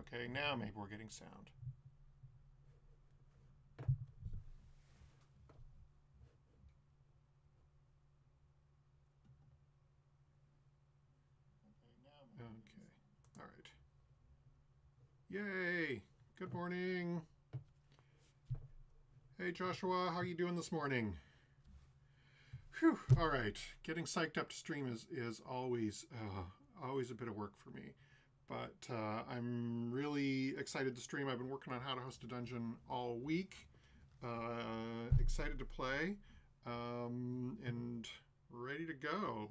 Okay, now maybe we're getting sound. Okay, all right. Yay! Good morning. Hey Joshua, how are you doing this morning? Whew, all right. Getting psyched up to stream is always always a bit of work for me. But I'm really excited to stream. I've been working on how to host a dungeon all week. Excited to play and ready to go.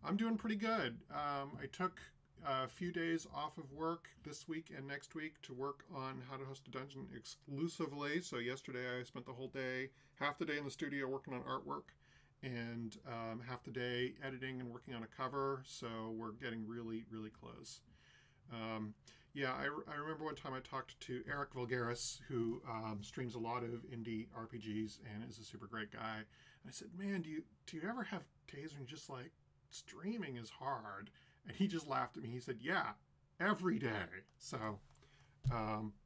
I'm doing pretty good. I took a few days off of work this week and next week to work on how to host a dungeon exclusively. So yesterday I spent the whole day, half the day in the studio working on artwork, and half the day editing and working on a cover. So we're getting really, really close. Yeah, I remember one time I talked to Eric Vulgaris, who streams a lot of indie RPGs and is a super great guy. And I said, man, do you ever have days when you're just like, streaming is hard? And he just laughed at me. He said, yeah, every day. So,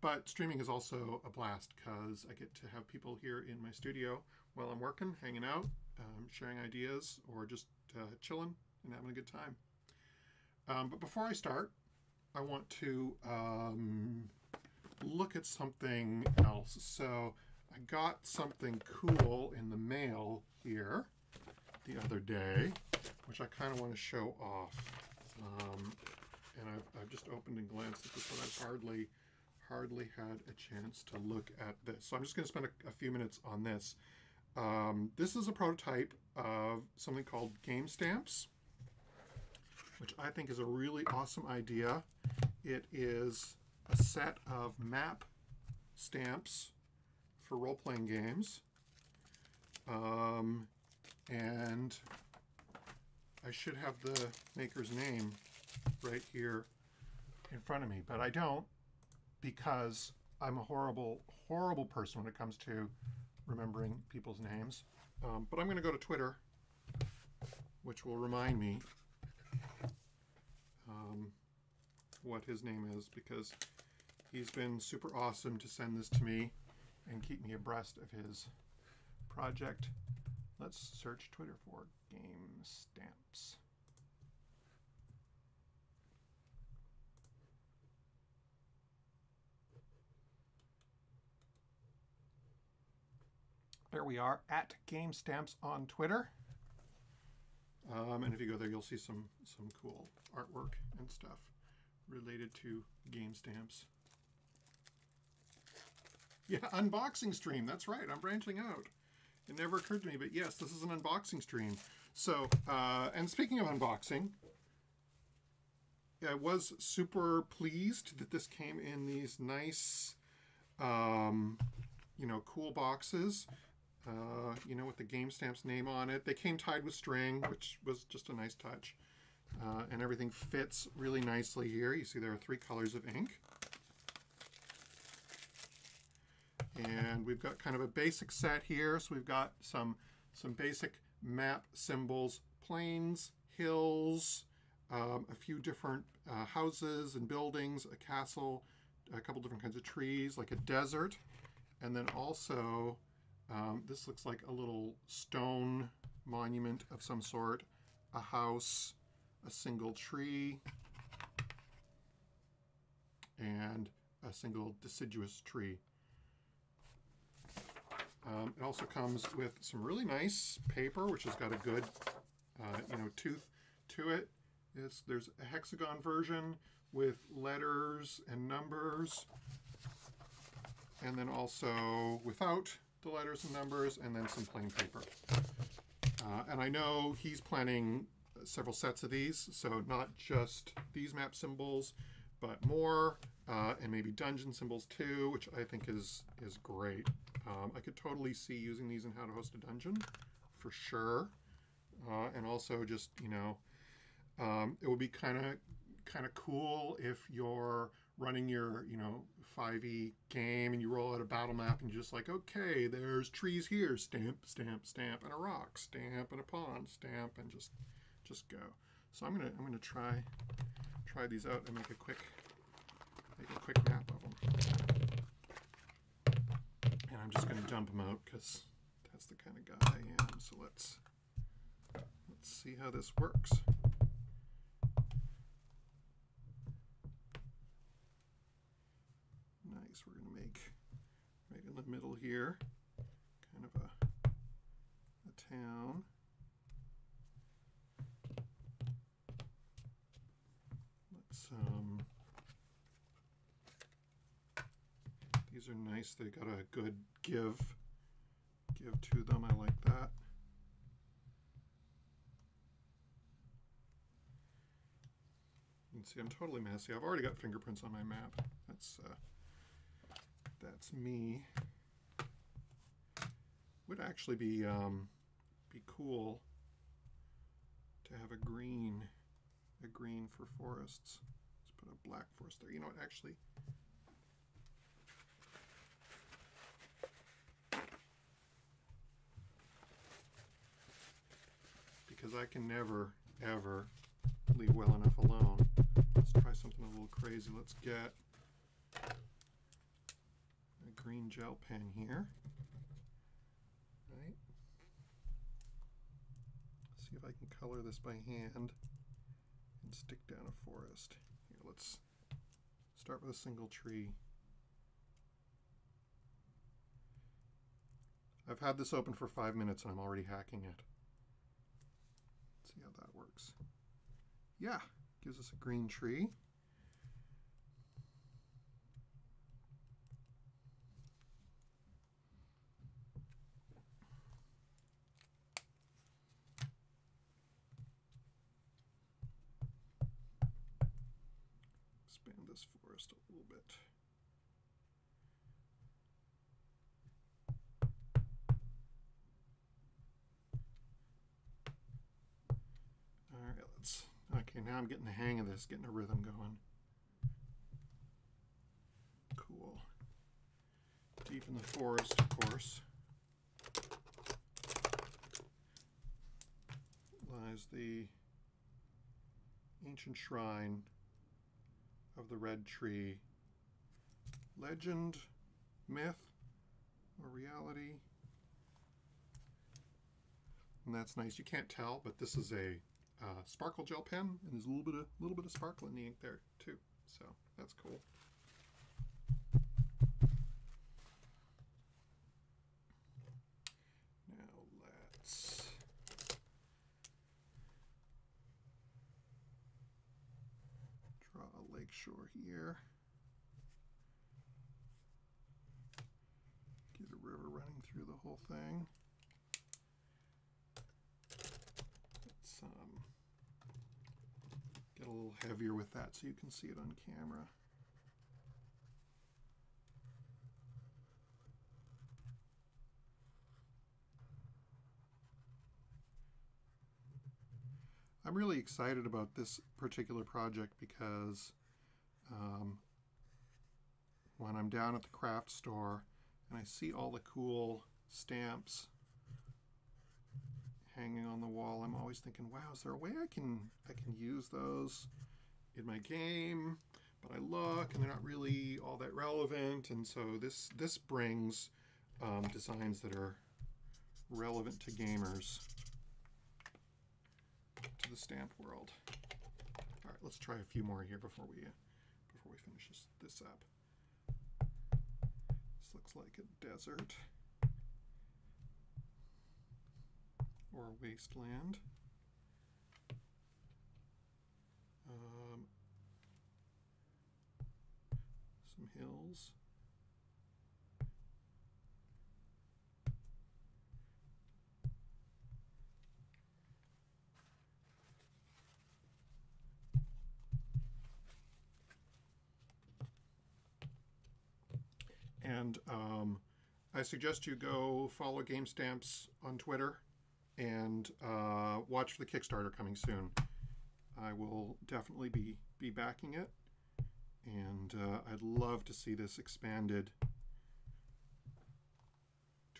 but streaming is also a blast because I get to have people here in my studio while I'm working, hanging out, sharing ideas, or just chilling and having a good time. But before I start, I want to look at something else. So I got something cool in the mail here the other day, which I kind of want to show off. And I've just opened and glanced at this, but I've hardly had a chance to look at this. So I'm just going to spend a few minutes on this. This is a prototype of something called game stamps, which I think is a really awesome idea. It is a set of map stamps for role-playing games. And I should have the maker's name right here in front of me, but I don't, because I'm a horrible, horrible person when it comes to remembering people's names. But I'm going to go to Twitter, which will remind me what his name is, because he's been super awesome to send this to me and keep me abreast of his project. Let's search Twitter for game stamps. There we are, at Game Stamps on Twitter. And if you go there, you'll see some cool artwork and stuff related to game stamps. Yeah, unboxing stream. That's right. I'm branching out. It never occurred to me, but yes, this is an unboxing stream. So, and speaking of unboxing, I was super pleased that this came in these nice, cool boxes. With the game stamps name on it. They came tied with string, which was just a nice touch. And everything fits really nicely here. You see there are 3 colors of ink. And we've got kind of a basic set here. So we've got some basic map symbols, plains, hills, a few different houses and buildings, a castle, a couple different kinds of trees, like a desert. And then also, this looks like a little stone monument of some sort, a house, a single tree, and a single deciduous tree. It also comes with some really nice paper, which has got a good, tooth to it. There's a hexagon version with letters and numbers, and then also without the letters and numbers, and then some plain paper. And I know he's planning several sets of these, so not just these map symbols, but more, and maybe dungeon symbols too, which I think is great. I could totally see using these in How to Host a Dungeon, for sure. And also just, it would be kind of cool if you're running your, 5e game and you roll out a battle map and you're just like, okay, there's trees here, stamp, stamp, stamp, and a rock, stamp, and a pond, stamp, and just go. So I'm gonna try these out and make a quick make a quick map of them. And I'm just going to dump them out because that's the kind of guy I am. So let's see how this works. Nice. We're going to make right in the middle here kind of a town. Let's these are nice. They got a good give to them. I like that. You can see I'm totally messy. I've already got fingerprints on my map. That's me. Would actually be cool to have a green for forests. Let's put a black forest there. You know what, actually, because I can never ever leave well enough alone. Let's try something a little crazy. Let's get a green gel pen here. Right. See if I can color this by hand and stick down a forest. Here, let's start with a single tree. I've had this open for 5 minutes and I'm already hacking it. Let's see how that works. Yeah, gives us a green tree. Expand this forest a little bit. All right, okay, now I'm getting the hang of this, getting a rhythm going. Cool. Deep in the forest, of course, lies the ancient shrine of the red tree. Legend, myth, or reality? And that's nice. You can't tell, but this is a sparkle gel pen, and there's a little bit of sparkle in the ink there too. So that's cool. Now let's draw a lake shore here. Get a river running through the whole thing. Let's get a little heavier with that so you can see it on camera. I'm really excited about this particular project because when I'm down at the craft store and I see all the cool stamps hanging on the wall, I'm always thinking, wow, is there a way I can use those in my game? But I look and they're not really all that relevant, and so this brings designs that are relevant to gamers to the stamp world. All right, let's try a few more here before we finish this up. This looks like a desert or a wasteland. Some hills. And I suggest you go follow Game Stamps on Twitter and watch for the Kickstarter coming soon. I will definitely be backing it, and I'd love to see this expanded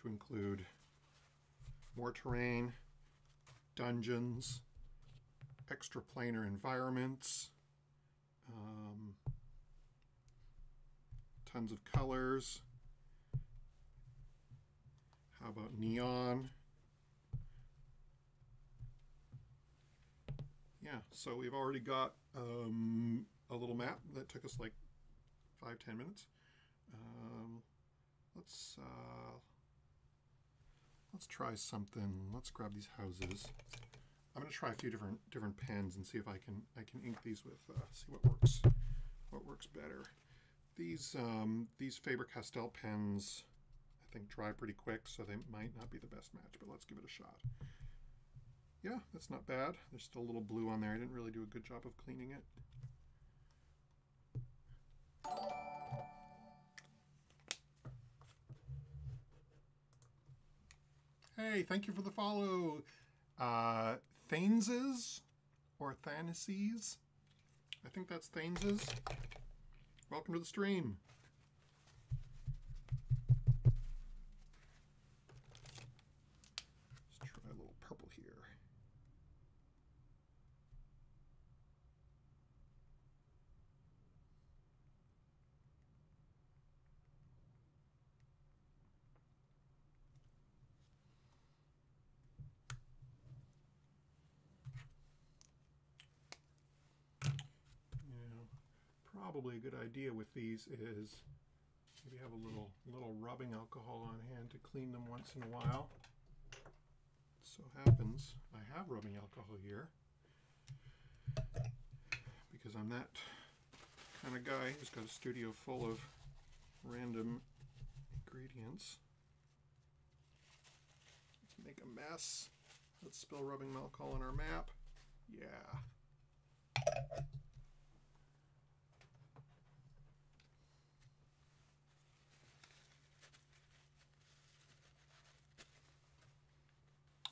to include more terrain, dungeons, extra planar environments, Tons of colors. How about neon? Yeah, so we've already got a little map that took us like 5-10 minutes. Let's try something. Let's grab these houses. I'm going to try a few different pens and see if I can ink these with see what works better. These Faber-Castell pens I think dry pretty quick, so they might not be the best match, but let's give it a shot. Yeah, that's not bad. There's still a little blue on there. I didn't really do a good job of cleaning it. Hey, thank you for the follow. Thaines's or Thanases? I think that's Thaines's. Welcome to the stream. Let's try a little purple here. Probably a good idea with these is maybe have a little rubbing alcohol on hand to clean them once in a while. It so happens I have rubbing alcohol here because I'm that kind of guy who's got a studio full of random ingredients. Let's make a mess. Let's spill rubbing alcohol on our map. Yeah.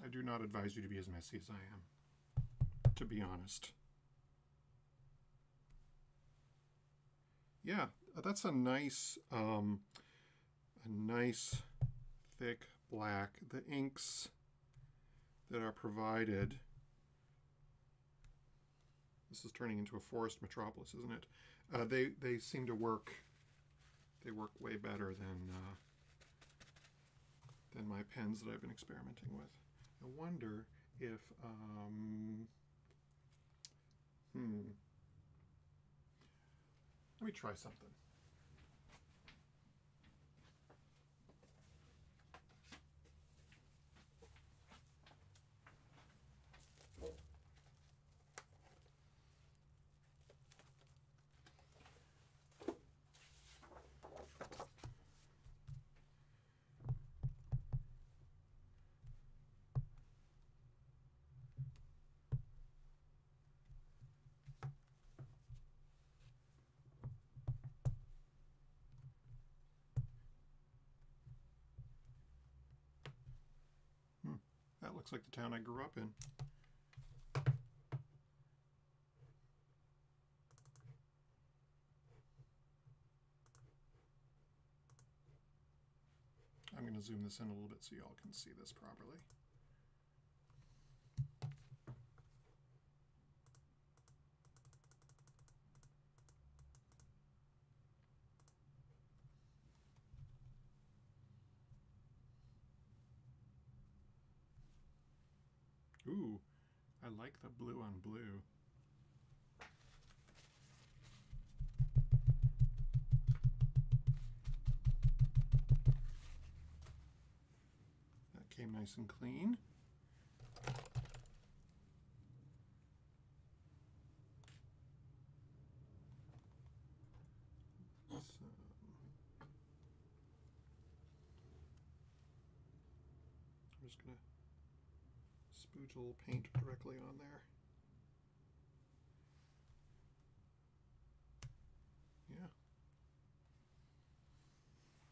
I do not advise you to be as messy as I am, to be honest. Yeah, that's a nice thick black. The inks that are provided, this is turning into a forest metropolis, isn't it? They seem to work. They work way better than my pens that I've been experimenting with. I wonder if, let me try something. That looks like the town I grew up in. I'm going to zoom this in a little bit so y'all can see this properly. Ooh, I like the blue on blue. That came nice and clean. I'm just going to spooge a little paint directly on there. Yeah.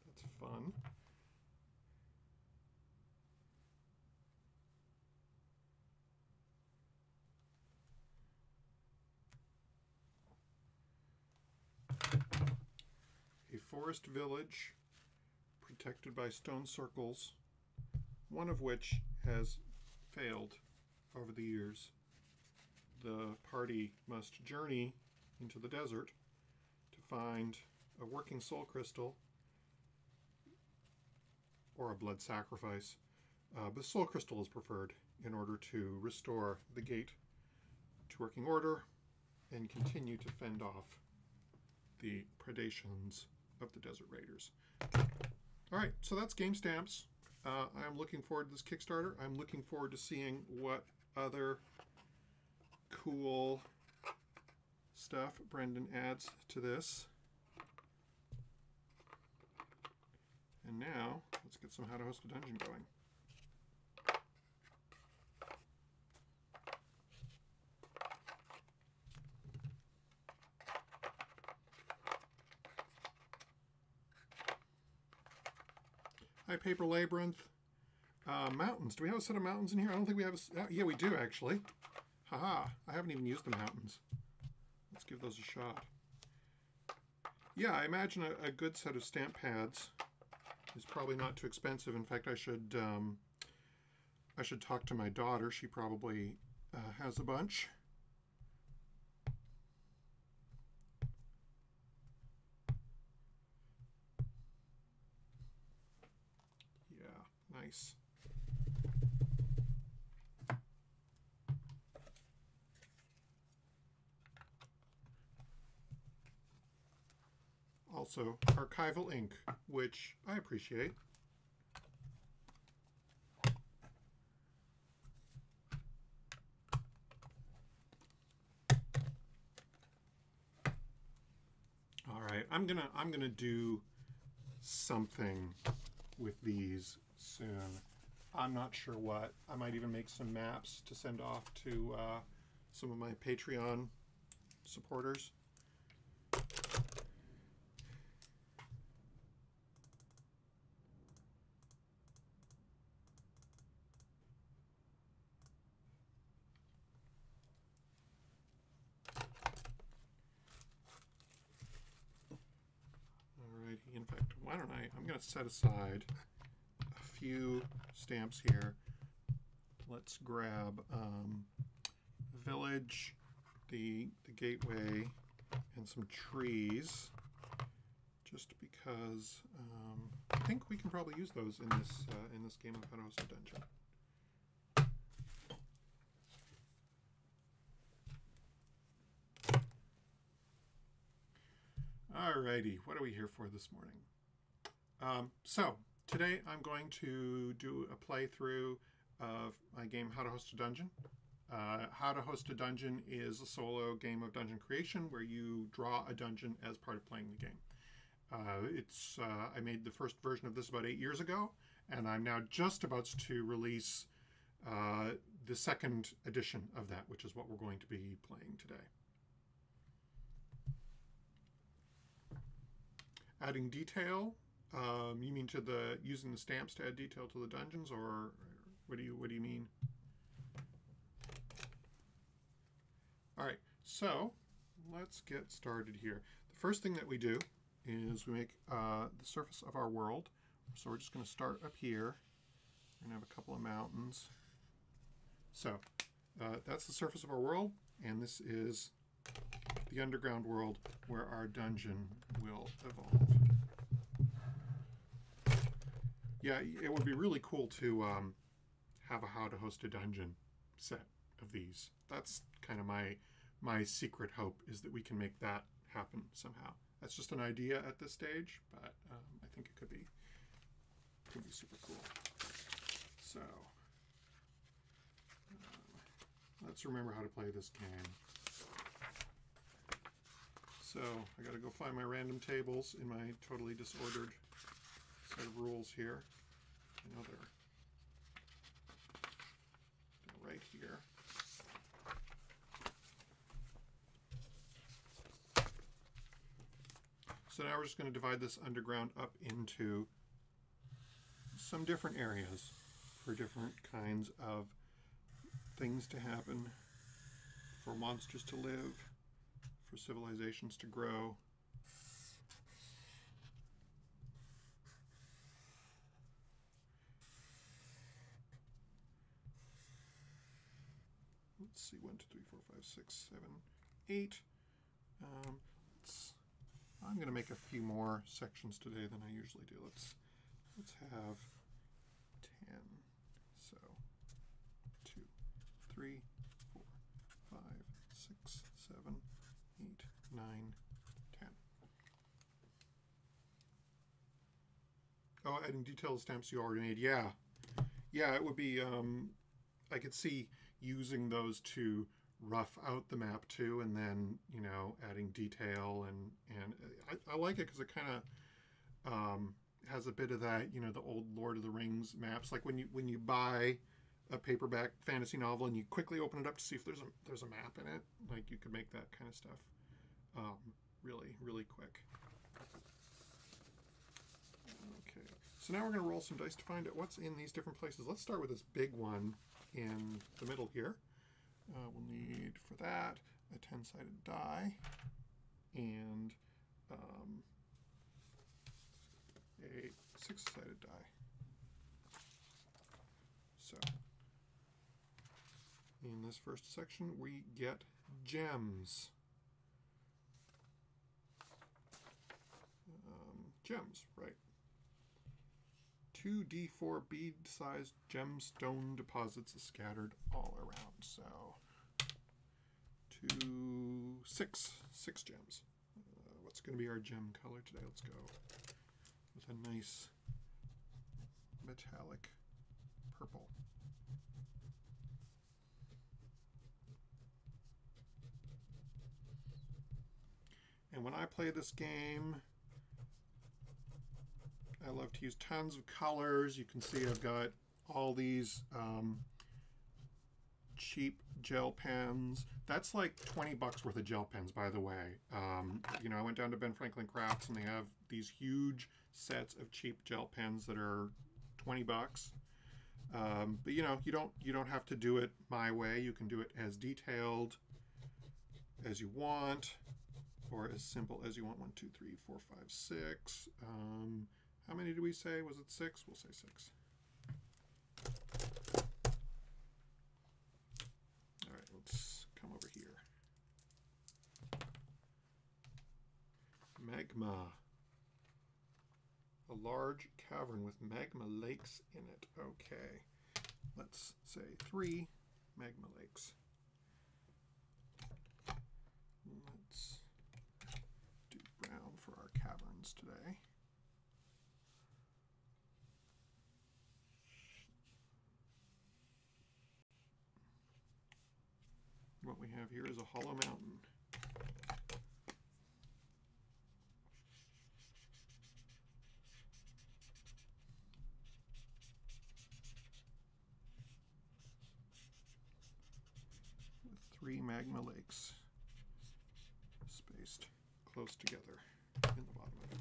That's fun. A forest village protected by stone circles, one of which has failed over the years. The party must journey into the desert to find a working soul crystal or a blood sacrifice. But soul crystal is preferred in order to restore the gate to working order and continue to fend off the predations of the Desert Raiders. All right, so that's game stamps. I'm looking forward to this Kickstarter. I'm looking forward to seeing what other cool stuff Brendan adds to this. And now, let's get some How to Host a Dungeon going. Hi, Paper Labyrinth. Mountains. Do we have a set of mountains in here? I don't think we have a... yeah, we do, actually. Haha. I haven't even used the mountains. Let's give those a shot. Yeah, I imagine a good set of stamp pads is probably not too expensive. In fact, I should talk to my daughter. She probably has a bunch. Yeah, nice. Also, archival ink, which I appreciate. All right, I'm gonna do something with these soon. I'm not sure what. I might even make some maps to send off to some of my Patreon supporters. In fact, why don't I'm going to set aside a few stamps here. Let's grab village, the gateway, and some trees, just because I think we can probably use those in this game of How to Host a Dungeon. Alrighty, what are we here for this morning? So, today I'm going to do a playthrough of my game How to Host a Dungeon. How to Host a Dungeon is a solo game of dungeon creation where you draw a dungeon as part of playing the game. I made the first version of this about 8 years ago, and I'm now just about to release the second edition of that, which is what we're going to be playing today. Adding detail, you mean to using the stamps to add detail to the dungeons, or what do you mean? All right, so let's get started here. The first thing that we do is we make the surface of our world. So we're just going to start up here. We're going to have a couple of mountains. So that's the surface of our world, and this is the underground world where our dungeon will evolve. Yeah, it would be really cool to have a How to Host a Dungeon set of these. That's kind of my secret hope, is that we can make that happen somehow. That's just an idea at this stage, but I think it could be super cool. So let's remember how to play this game. So I got to go find my random tables in my totally disordered set of rules here. I know they're right here. So now we're just going to divide this underground up into some different areas for different kinds of things to happen, for monsters to live, for civilizations to grow. Let's see, 1, 2, 3, 4, 5, 6, 7, 8. Let's I'm going to make a few more sections today than I usually do. Let's have 10. So 2, 3, 4, 5, 6, 7, 8, 9, 10. Oh, adding detailed stamps you already made. Yeah. Yeah, it would be, I could see using those to rough out the map too, and then, you know, adding detail, and I like it because it kind of has a bit of that, you know, the old Lord of the Rings maps, like when you buy a paperback fantasy novel and you quickly open it up to see if there's a map in it, like you could make that kind of stuff really quick. Okay, so now we're going to roll some dice to find out what's in these different places. Let's start with this big one in the middle here. We'll need for that a 10-sided die and a 6-sided die. So in this first section we get gems. Gems, right. 2 D4 bead-sized gemstone deposits scattered all around. So 6 gems. What's going to be our gem color today? Let's go with a nice metallic purple. And when I play this game, I love to use tons of colors. You can see I've got all these cheap gel pens. That's like 20 bucks worth of gel pens, by the way. You know, I went down to Ben Franklin Crafts and they have these huge sets of cheap gel pens that are 20 bucks. But you know, you don't have to do it my way. You can do it as detailed as you want, or as simple as you want. 1, 2, 3, 4, 5, 6. How many did we say? Was it 6? We'll say 6. All right, let's come over here. Magma. A large cavern with magma lakes in it. Okay, let's say 3 magma lakes. Let's do brown for our caverns today. What we have here is a hollow mountain. With 3 magma lakes spaced close together in the bottom of it.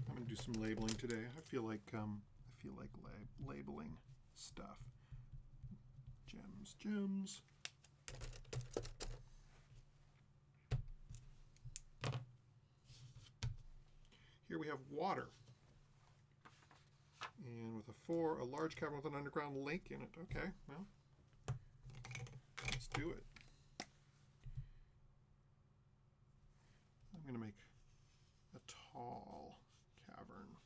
I'm going to do some labeling today. I feel like labeling stuff. Gems. Here we have water. And with a large cavern with an underground lake in it. Okay, well, let's do it. I'm going to make a tall cavern.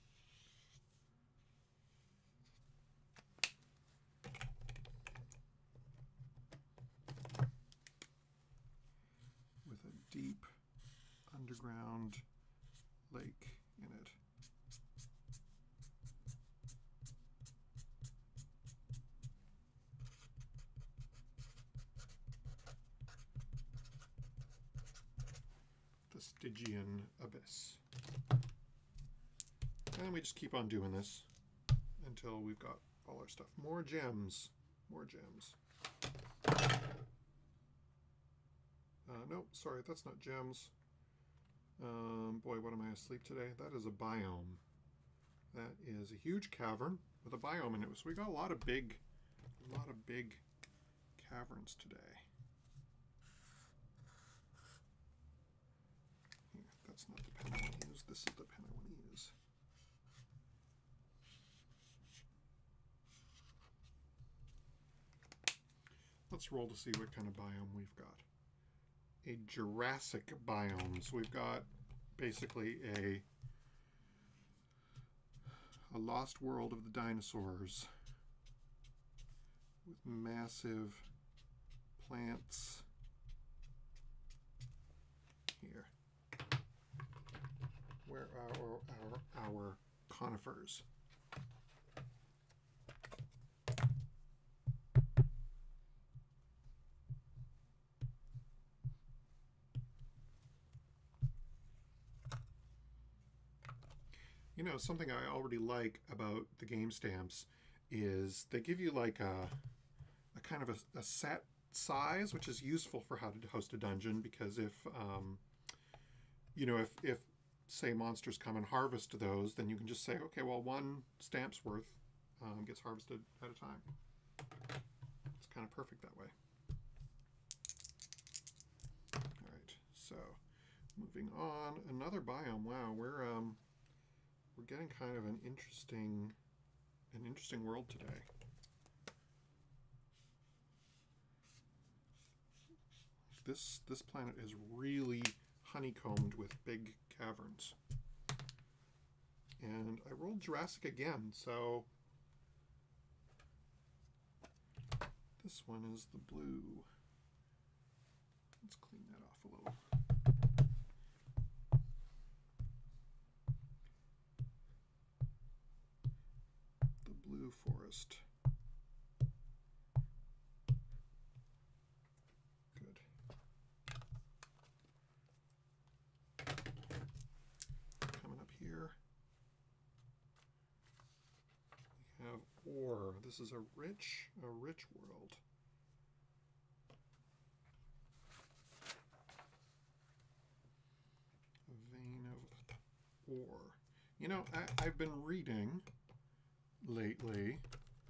With a deep underground lake in it. The Stygian Abyss. And we just keep on doing this until we've got all our stuff. More gems. More gems. No, sorry, that's not gems. Boy, what am I asleep today? That is a biome. That is a huge cavern with a biome in it. So we got a lot of big caverns today. Here, that's not the pen I want to use. This is the pen I want to use. Let's roll to see what kind of biome we've got. A Jurassic biome. So we've got basically a lost world of the dinosaurs with massive plants here. Where are our conifers? You know, something I already like about the game stamps is they give you like a kind of a set size, which is useful for how to host a dungeon, because if you know, if say monsters come and harvest those, then you can just say, okay, well, one stamp's worth gets harvested at a time. It's kind of perfect that way. All right, so moving on, another biome. Wow, we're getting kind of an interesting world today. This planet is really honeycombed with big caverns. And I rolled Jurassic again, so this one is the blue. Let's clean that off a little. The blue forest. Good. Coming up here, we have ore. This is a rich world. A vein of ore. You know, I've been reading lately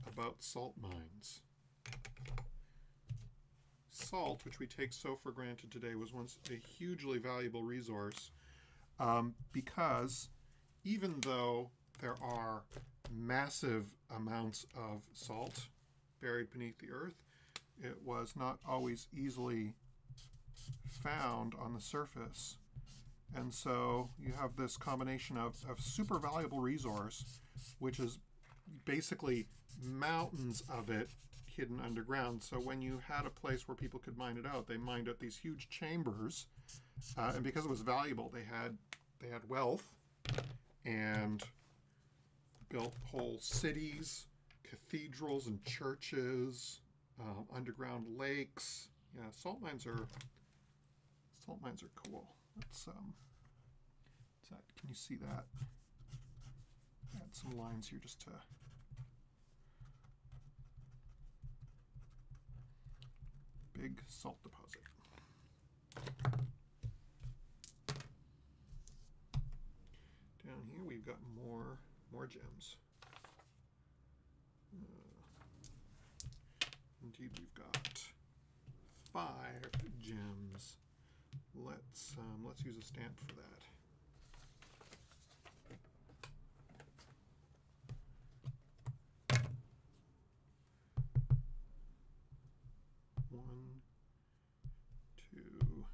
about salt mines. Salt, which we take so for granted today, was once a hugely valuable resource because even though there are massive amounts of salt buried beneath the earth, it was not always easily found on the surface. And so you have this combination of super valuable resource, which is basically mountains of it hidden underground. So when you had a place where people could mine it out, they mined out these huge chambers, and because it was valuable, they had wealth and built whole cities, cathedrals and churches, underground lakes. Yeah, salt mines are cool. Let's can you see that? Add some lines here just to big salt deposit. Down here we've got more gems. Indeed, we've got 5 gems. Let's use a stamp for that. One, 2,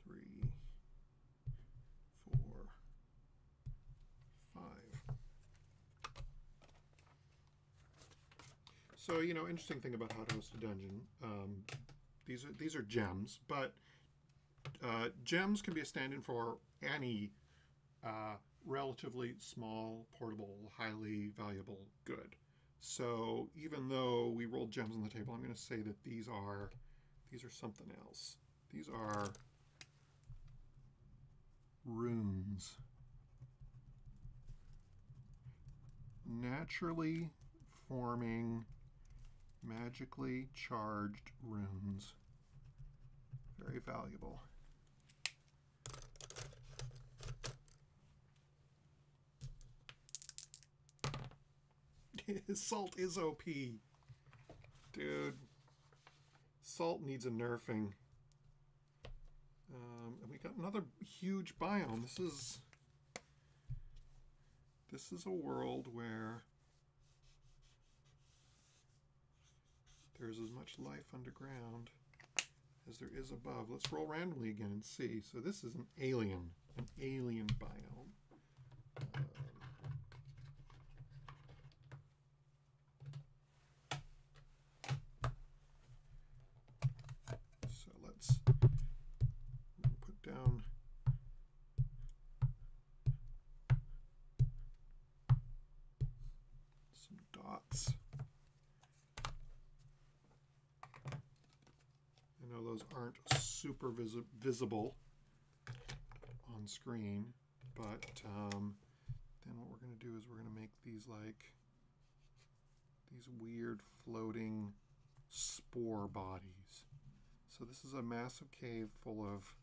3, 4, 5. So, you know, interesting thing about how to host a dungeon. These are gems, but gems can be a stand-in for any relatively small, portable, highly valuable good. So even though we rolled gems on the table, I'm going to say that these are something else. These are runes. Naturally forming, magically charged runes. Very valuable. Salt is OP. Dude, Salt needs a nerfing. And we got another huge biome. This is a world where there's as much life underground as there is above. Let's roll randomly again and see. So this is an alien biome. So let's put down some dots. I know those aren't super visible on screen, but then what we're going to do is we're going to make these like these weird floating spore bodies. So this is a massive cave full of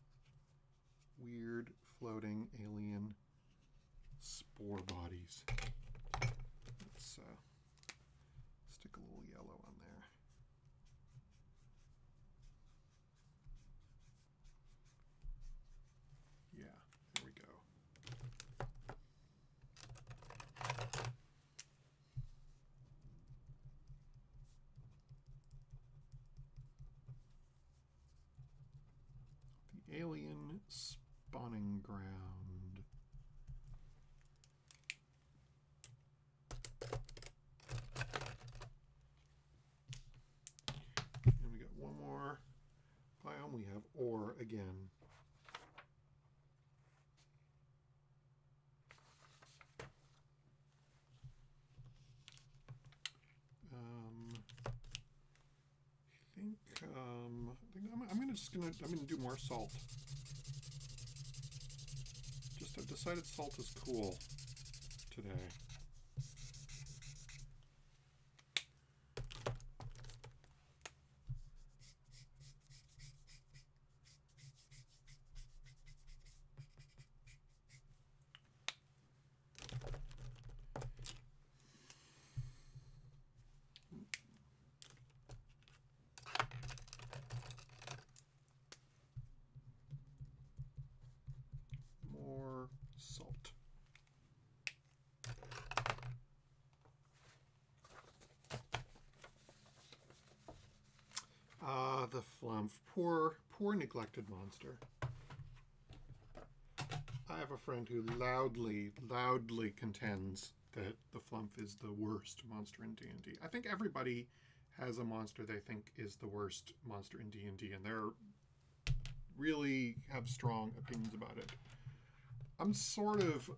weird floating alien spore bodies. Let's stick a little yellow on there. Yeah, there we go. The alien spawning ground. And we got one more biome. We have ore again. I'm gonna do more salt. I've decided salt is cool today. Salt. The flump. Poor neglected monster. I have a friend who loudly contends that the flump is the worst monster in D&D. I think everybody has a monster they think is the worst monster in D&D, and they're really have strong opinions about it. I'm sort of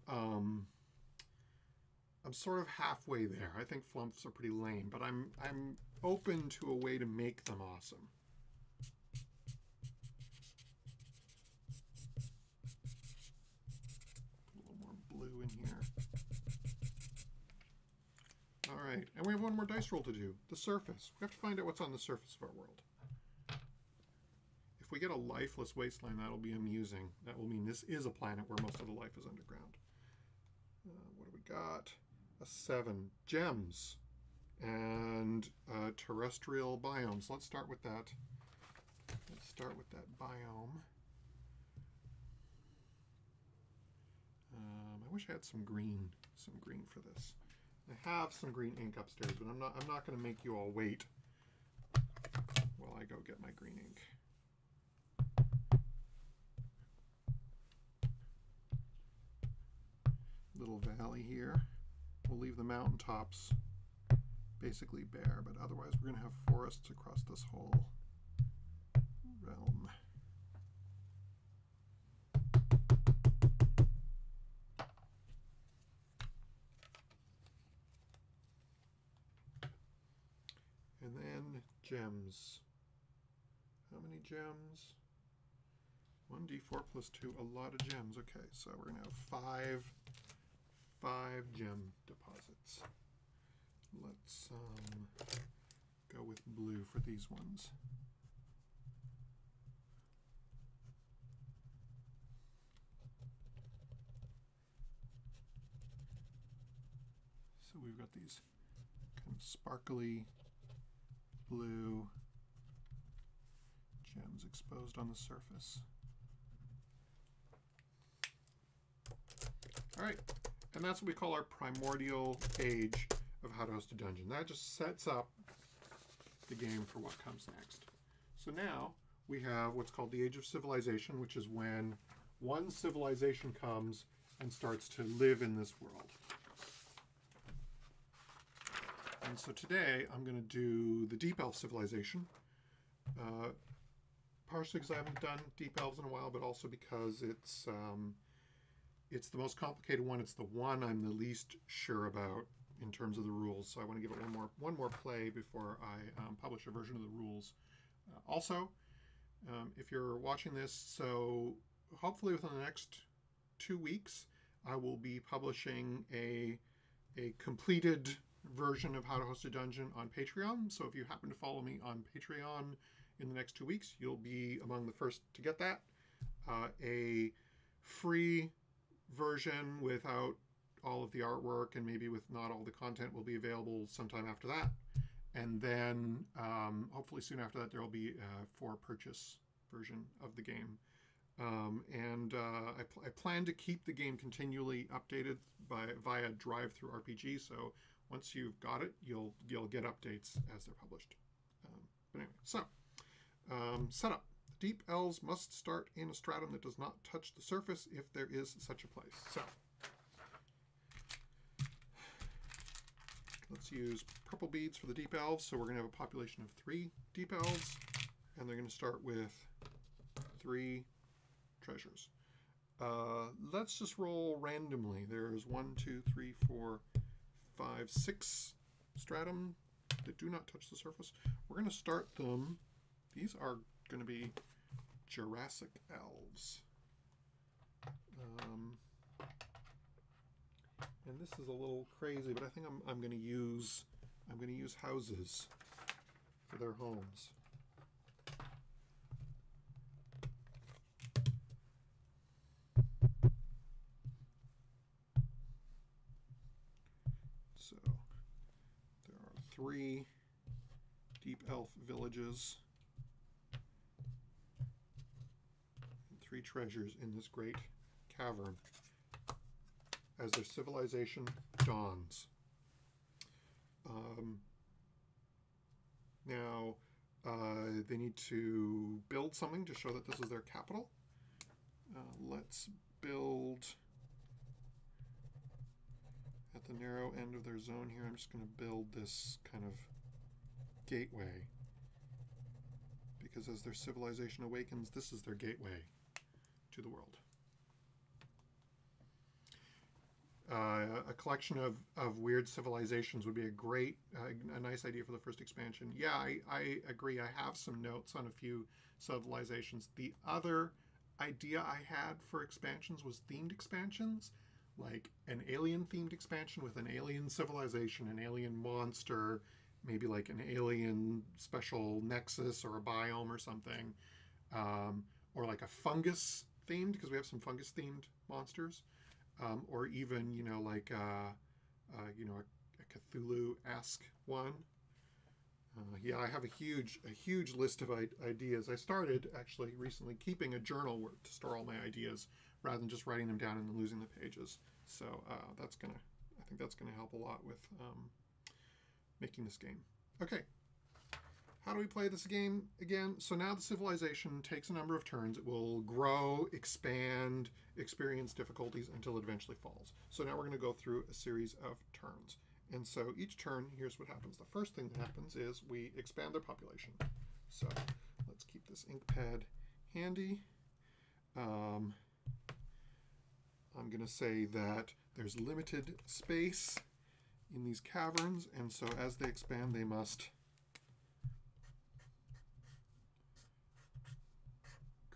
halfway there. I think flumps are pretty lame, but I'm open to a way to make them awesome. Put a little more blue in here. All right, and we have one more dice roll to do. The surface. We have to find out what's on the surface of our world. If we get a lifeless wasteland, that'll be amusing. That will mean this is a planet where most of the life is underground. What do we got? A 7. Gems and terrestrial biomes. Let's start with that. Let's start with that biome. I wish I had some green for this. I have some green ink upstairs, but I'm not going to make you all wait while I go get my green ink. Little valley here. We'll leave the mountaintops basically bare, but otherwise we're going to have forests across this whole realm. And then gems. How many gems? 1d4 plus 2, a lot of gems. Okay, so we're going to have 5 gem deposits. Let's go with blue for these ones. So we've got these kind of sparkly blue Gems exposed on the surface. All right, and that's what we call our primordial age of how to host a dungeon. That just sets up the game for what comes next. So now we have what's called the Age of Civilization, which is when one civilization comes and starts to live in this world. And so today I'm going to do the Deep Elf civilization, partially because I haven't done Deep Elves in a while, but also because it's the most complicated one. It's the one I'm the least sure about in terms of the rules. So I want to give it one more play before I publish a version of the rules. Also, if you're watching this, so hopefully within the next 2 weeks, I will be publishing a completed version of how to host a dungeon on Patreon. So if you happen to follow me on Patreon in the next 2 weeks, you'll be among the first to get that. A free version without all of the artwork and maybe with not all the content will be available sometime after that. And then hopefully soon after that, there will be a for purchase version of the game. I plan to keep the game continually updated via drive-through RPG. So once you've got it, you'll get updates as they're published. But anyway, so setup. The Deep Elves must start in a stratum that does not touch the surface if there is such a place. So let's use purple beads for the Deep Elves. So we're going to have a population of 3 Deep Elves, and they're going to start with 3 treasures. Let's just roll randomly. There's 1, 2, 3, 4, 5, 6 stratum that do not touch the surface. We're going to start them. These are going to be Jurassic Elves. And this is a little crazy, but I think I'm going to use houses for their homes. So there are 3 Deep Elf villages and 3 treasures in this great cavern as their civilization dawns. Now, they need to build something to show that this is their capital. Let's build at the narrow end of their zone here. I'm just going to build this kind of gateway, because as their civilization awakens, this is their gateway to the world. A collection of weird civilizations would be a nice idea for the first expansion. Yeah, I agree. I have some notes on a few civilizations. The other idea I had for expansions was themed expansions, like an alien-themed expansion with an alien civilization, an alien monster, maybe like an alien special nexus or a biome or something, or like a fungus-themed, because we have some fungus-themed monsters. Or even, like a Cthulhu-esque one. Yeah, I have a huge list of ideas. I started actually recently keeping a journal to store all my ideas rather than just writing them down and losing the pages. So I think that's gonna help a lot with making this game. Okay. How do we play this game again? So now the civilization takes a number of turns. It will grow, expand, experience difficulties until it eventually falls. So now we're going to go through a series of turns. And so each turn, here's what happens. The first thing that happens is we expand their population. So let's keep this ink pad handy. I'm going to say that there's limited space in these caverns, and so as they expand, they must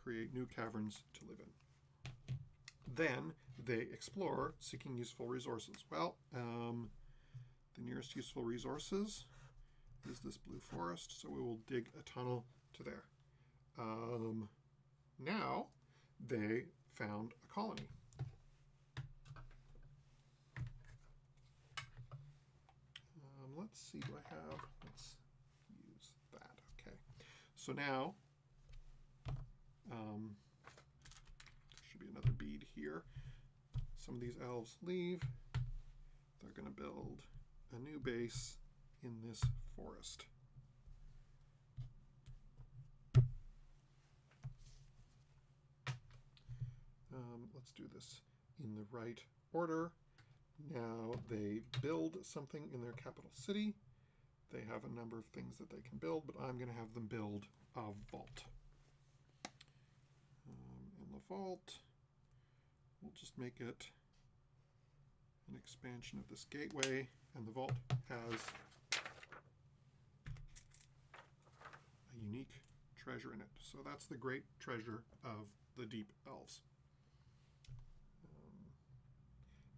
create new caverns to live in. Then they explore, seeking useful resources. Well, the nearest useful resources is this blue forest, so we will dig a tunnel to there. Now they found a colony. Let's see, do I have? Let's use that. Okay. So now There should be another bead here. Some of these elves leave. They're going to build a new base in this forest. Let's do this in the right order. Now they build something in their capital city. They have a number of things that they can build, but I'm going to have them build a vault. And the vault, we'll just make it an expansion of this gateway, and the vault has a unique treasure in it. So that's the great treasure of the Deep Elves.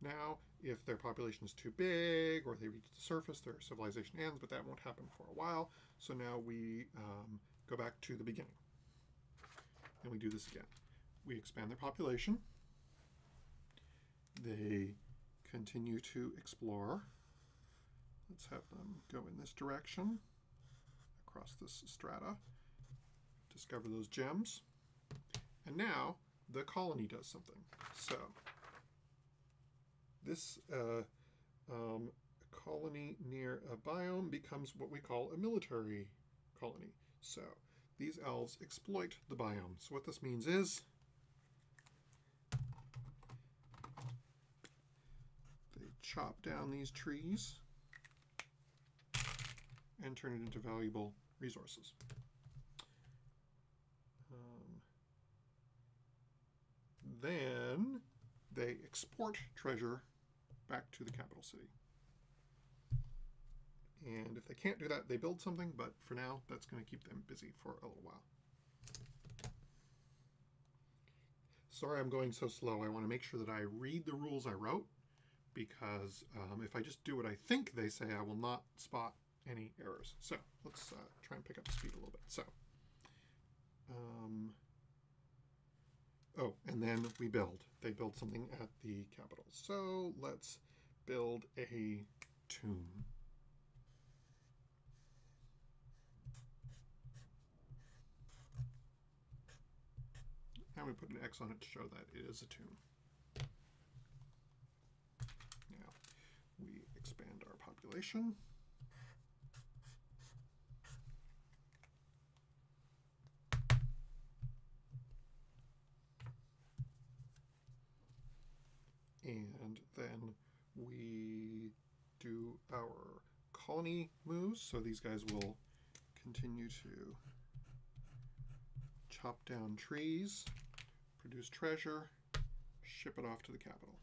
Now, if their population is too big or they reach the surface, their civilization ends, but that won't happen for a while. So now we go back to the beginning. And we do this again. We expand their population. They continue to explore. Let's have them go in this direction, across this strata, discover those gems. And now the colony does something. So this colony near a biome becomes what we call a military colony. So these elves exploit the biome. So what this means is they chop down these trees and turn it into valuable resources. Then they export treasure back to the capital city. And if they can't do that, they build something, but for now, that's going to keep them busy for a little while. Sorry I'm going so slow. I want to make sure that I read the rules I wrote, because if I just do what I think they say, I will not spot any errors. So let's try and pick up the speed a little bit. So, oh, and then we build. They build something at the capital. So let's build a tomb. And we put an X on it to show that it is a tomb. Now we expand our population. And then we do our colony moves. So these guys will continue to chop down trees, produce treasure, ship it off to the capital.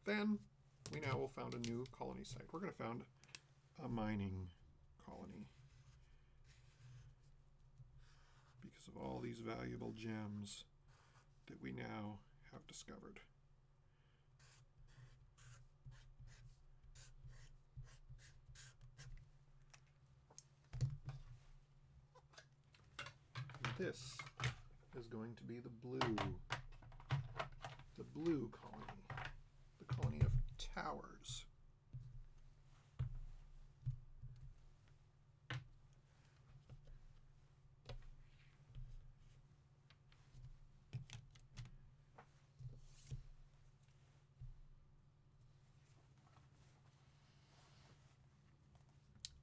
Then we now will found a new colony site. We're going to found a mining colony because of all these valuable gems that we now have discovered. And this is going to be the blue colony, the colony of towers.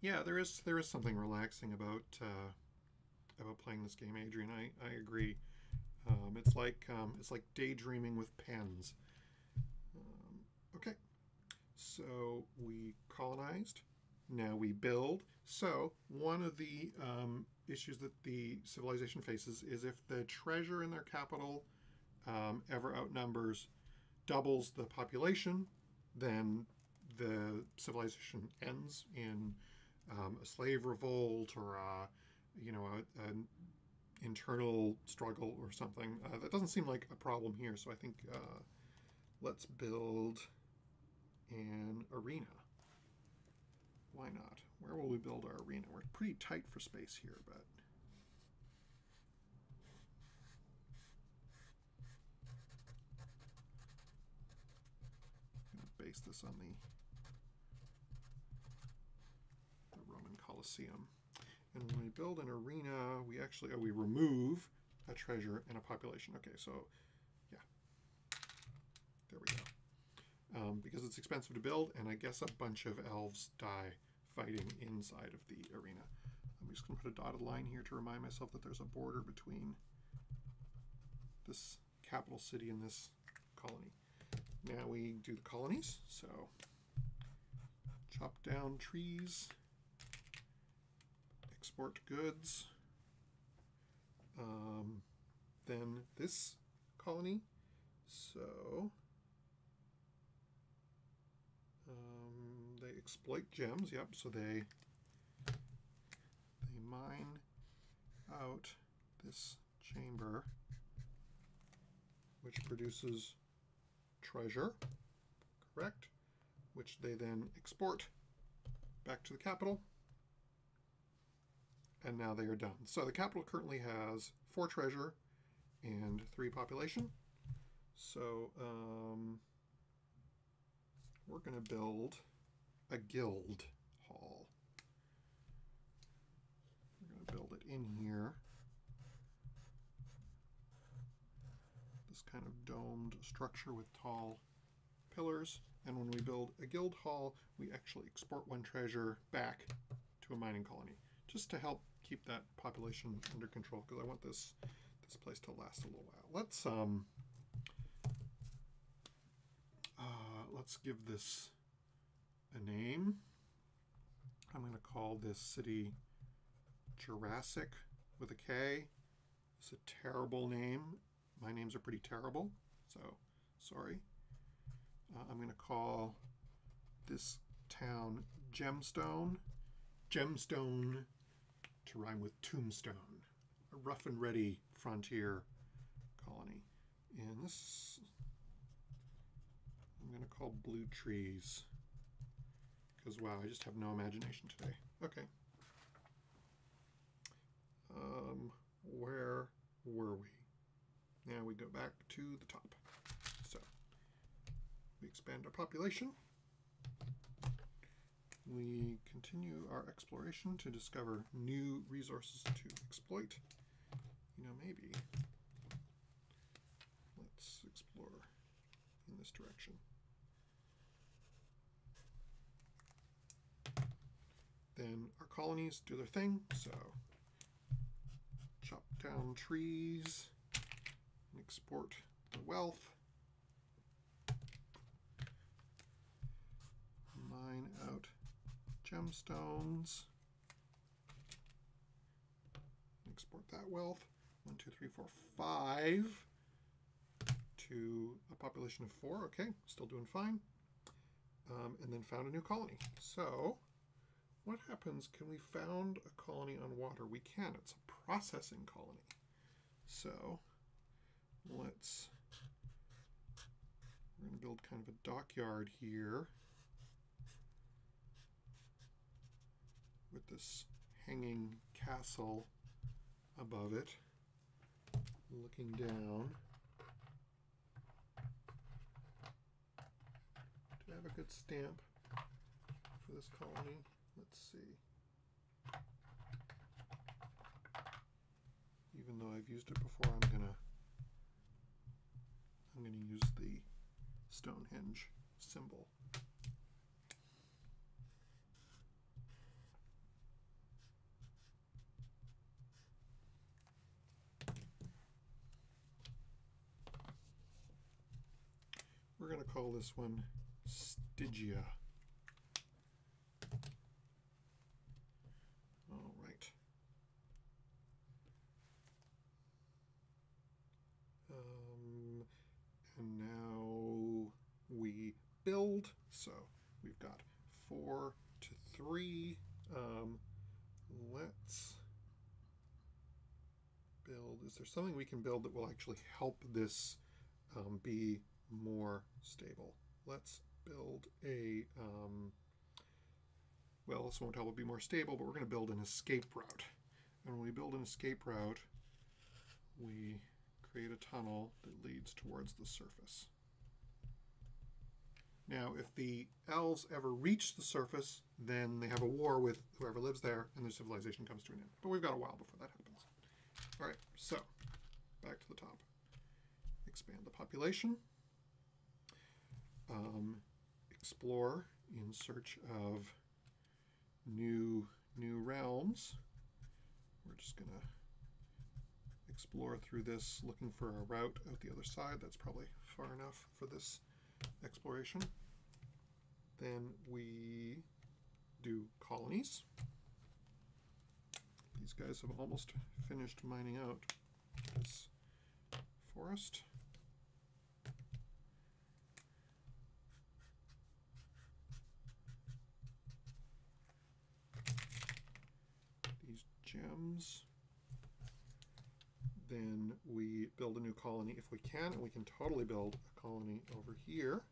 Yeah, there is something relaxing about playing this game, Adrian. I agree. It's like daydreaming with pens. Okay, so we colonized. Now we build. So one of the issues that the civilization faces is if the treasure in their capital ever doubles the population, then the civilization ends in a slave revolt or an internal struggle or something. That doesn't seem like a problem here, so I think let's build an arena. Why not? Where will we build our arena? We're pretty tight for space here, but I'm going to base this on the Roman Colosseum. And when we build an arena, we actually, we remove a treasure and a population. Okay, so yeah, there we go. Because it's expensive to build, and I guess a bunch of elves die fighting inside of the arena. I'm just going to put a dotted line here to remind myself that there's a border between this capital city and this colony. Now we do the colonies. So chop down trees, export goods. Then this colony. So they exploit gems. Yep. So they mine out this chamber, which produces treasure, correct, which they then export back to the capital, and now they are done. So the capital currently has 4 treasure and 3 population. So we're going to build a guild hall. We're going to build it in here. This kind of domed structure with tall pillars. And when we build a guild hall, we actually export 1 treasure back to a mining colony, just to help keep that population under control, because I want this place to last a little while. Let's give this a name. I'm going to call this city Jurassic with a K. It's a terrible name. My names are pretty terrible, so sorry. I'm going to call this town Gemstone. Gemstone to rhyme with tombstone. A rough and ready frontier colony. And this I'm going to call Blue Trees. Because, wow, I just have no imagination today. Okay. Where were we? Now we go back to the top. So we expand our population. We continue our exploration to discover new resources to exploit. You know, maybe let's explore in this direction. Then our colonies do their thing, so chop down trees and export the wealth. Mine out gemstones. Export that wealth. 1, 2, 3, 4, 5 to a population of 4. Okay, still doing fine. And then found a new colony. So what happens? Can we found a colony on water? We can. It's a processing colony. So we're going to build kind of a dockyard here with this hanging castle above it, looking down. Do I have a good stamp for this colony? Let's see. Even though I've used it before, I'm gonna use the Stonehenge symbol. We're going to call this one Stygia. All right. And now we build. So we've got 4 to 3. Let's build. Is there something we can build that will actually help this be more stable? Let's build a, well, this won't help it be more stable, but we're going to build an escape route. And when we build an escape route, we create a tunnel that leads towards the surface. Now, if the elves ever reach the surface, then they have a war with whoever lives there, and their civilization comes to an end. But we've got a while before that happens. All right, so back to the top. Expand the population. Explore in search of new realms. We're just going to explore through this, looking for a route out the other side. That's probably far enough for this exploration. Then we do colonies. These guys have almost finished mining out this forest. These gems. Then we build a new colony if we can, and we can totally build a colony over here.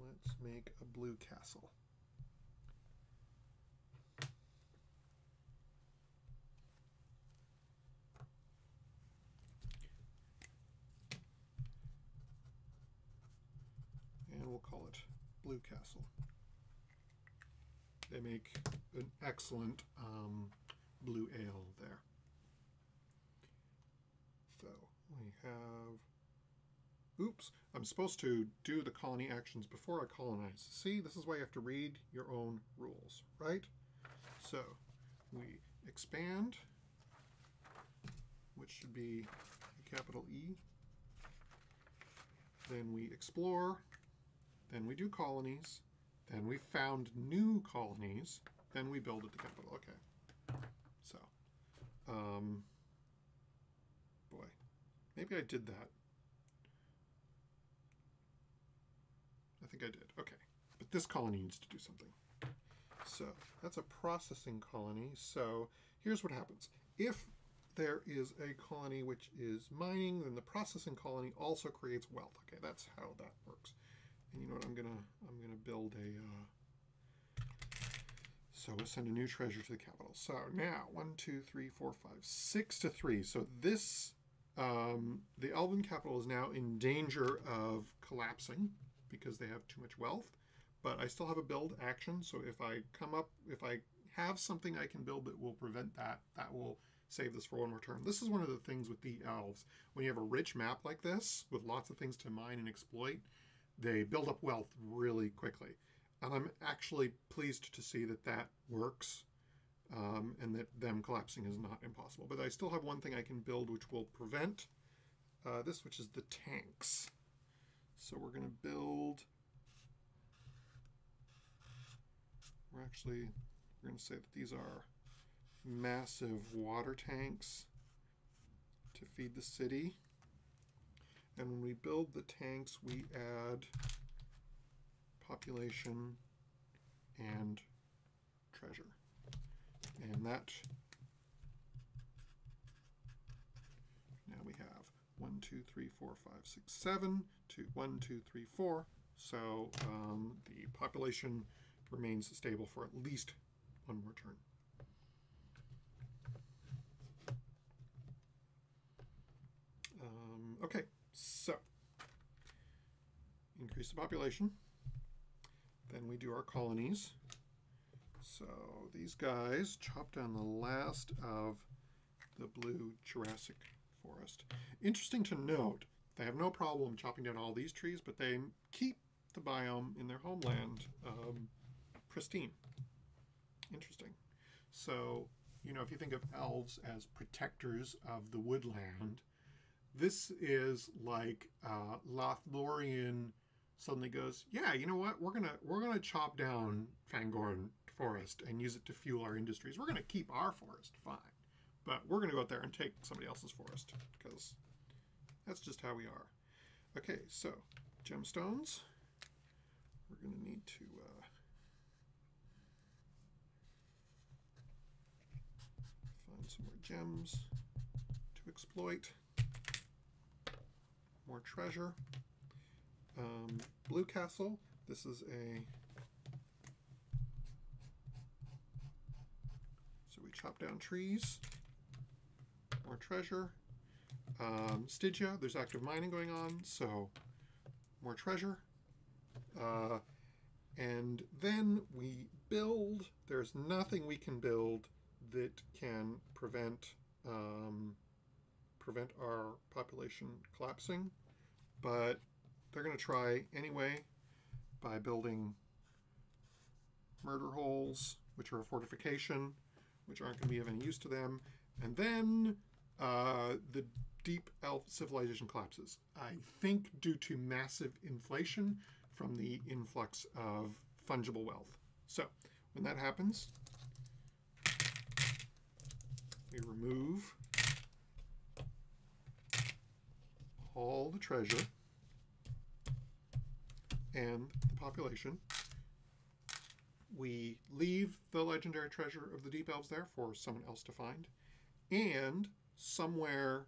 Let's make a blue castle. And we'll call it Blue Castle. They make an excellent blue ale there. So we have, oops, I'm supposed to do the colony actions before I colonize. See, this is why you have to read your own rules, right? So we expand, which should be a capital E. Then we explore, then we do colonies, then we found new colonies, then we build at the capital. Okay. So, boy, maybe I did that. I think I did. Okay. But this colony needs to do something. So that's a processing colony. So here's what happens. If there is a colony which is mining, then the processing colony also creates wealth. Okay, that's how that works. And you know what? I'm gonna build a. So we'll send a new treasure to the capital. So now 1, 2, 3, 4, 5, 6 to 3. So this the Elven capital is now in danger of collapsing because they have too much wealth. But I still have a build action. So if I have something I can build that will prevent that, that will save this for one more turn. This is one of the things with the elves. When you have a rich map like this with lots of things to mine and exploit, they build up wealth really quickly. And I'm actually pleased to see that that works and that them collapsing is not impossible. But I still have one thing I can build which will prevent this, which is the tanks. So we're going to build... We're going to say that these are massive water tanks to feed the city. And when we build the tanks, we add population and treasure. And that, now we have 1, 2, 3, 4, 5, 6, 7 to 1, 2, 3, 4. So the population remains stable for at least one more turn. Okay, so increase the population. Then we do our colonies. So these guys chop down the last of the blue Jurassic forest. Interesting to note, they have no problem chopping down all these trees, but they keep the biome in their homeland pristine. Interesting. So, you know, if you think of elves as protectors of the woodland, this is like Lothlorien suddenly goes, yeah, you know what? We're gonna chop down Fangorn forest and use it to fuel our industries. We're gonna keep our forest, fine, but we're gonna go out there and take somebody else's forest because that's just how we are. Okay, so gemstones. We're gonna need to find some more gems to exploit. More treasure. Blue Castle. This is a... So we chop down trees. More treasure. Stygia, there's active mining going on, so more treasure. And then we build. There's nothing we can build that can prevent our population collapsing, but they're going to try anyway by building murder holes, which are a fortification, which aren't going to be of any use to them. And then the deep elf civilization collapses, I think due to massive inflation from the influx of fungible wealth. So when that happens, we remove all the treasure and the population. We leave the legendary treasure of the deep elves there for someone else to find. And somewhere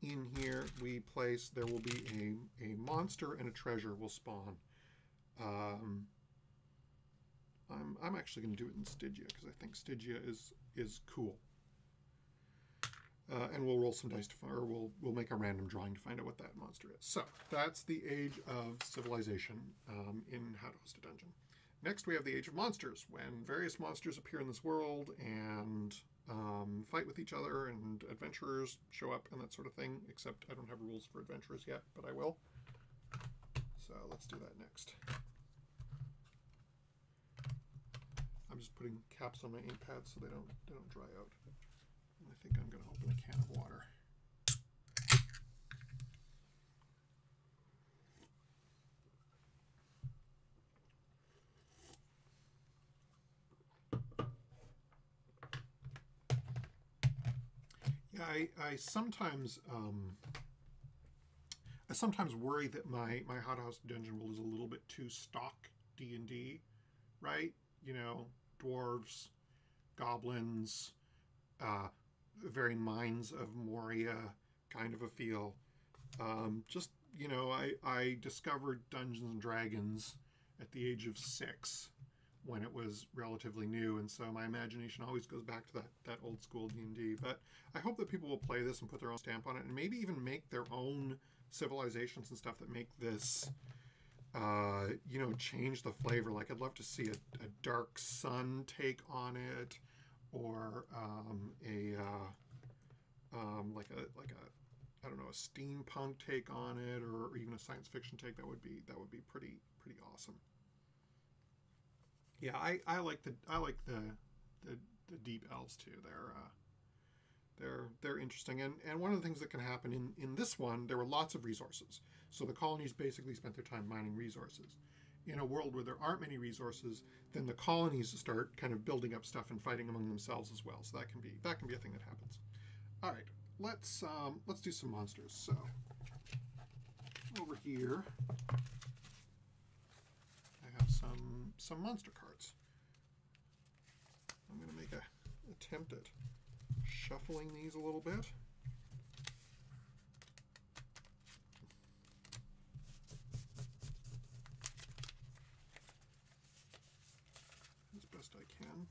in here we place, there will be a monster and a treasure will spawn. I'm actually going to do it in Stygia because I think Stygia is cool. And we'll roll some dice to find, or we'll make a random drawing to find out what that monster is. So that's the Age of Civilization in How to Host a Dungeon. Next, we have the Age of Monsters, when various monsters appear in this world and fight with each other, and adventurers show up and that sort of thing, except I don't have rules for adventurers yet, but I will. So let's do that next. I'm just putting caps on my ink pads so they don't dry out. And I think I'm going to open a can of water. Yeah, I sometimes worry that my How to Host a Dungeon world is a little bit too stock D&D, right? You know, dwarves, goblins, very Mines of Moria kind of a feel. Just, you know, I discovered Dungeons and Dragons at the age of 6 when it was relatively new, and so my imagination always goes back to that old school D&D. But I hope that people will play this and put their own stamp on it, and maybe even make their own civilizations and stuff that make this, you know, change the flavor. Like, I'd love to see a Dark Sun take on it, or like a I don't know, a steampunk take on it, or even a science fiction take. That would be pretty awesome. Yeah, I like the deep elves too. They're interesting, and one of the things that can happen in this one, there were lots of resources. So the colonies basically spent their time mining resources. In a world where there aren't many resources, then the colonies start kind of building up stuff and fighting among themselves as well. So that can be a thing that happens. All right, let's do some monsters. So over here, I have some monster cards. I'm going to make an attempt at shuffling these a little bit. As best I can.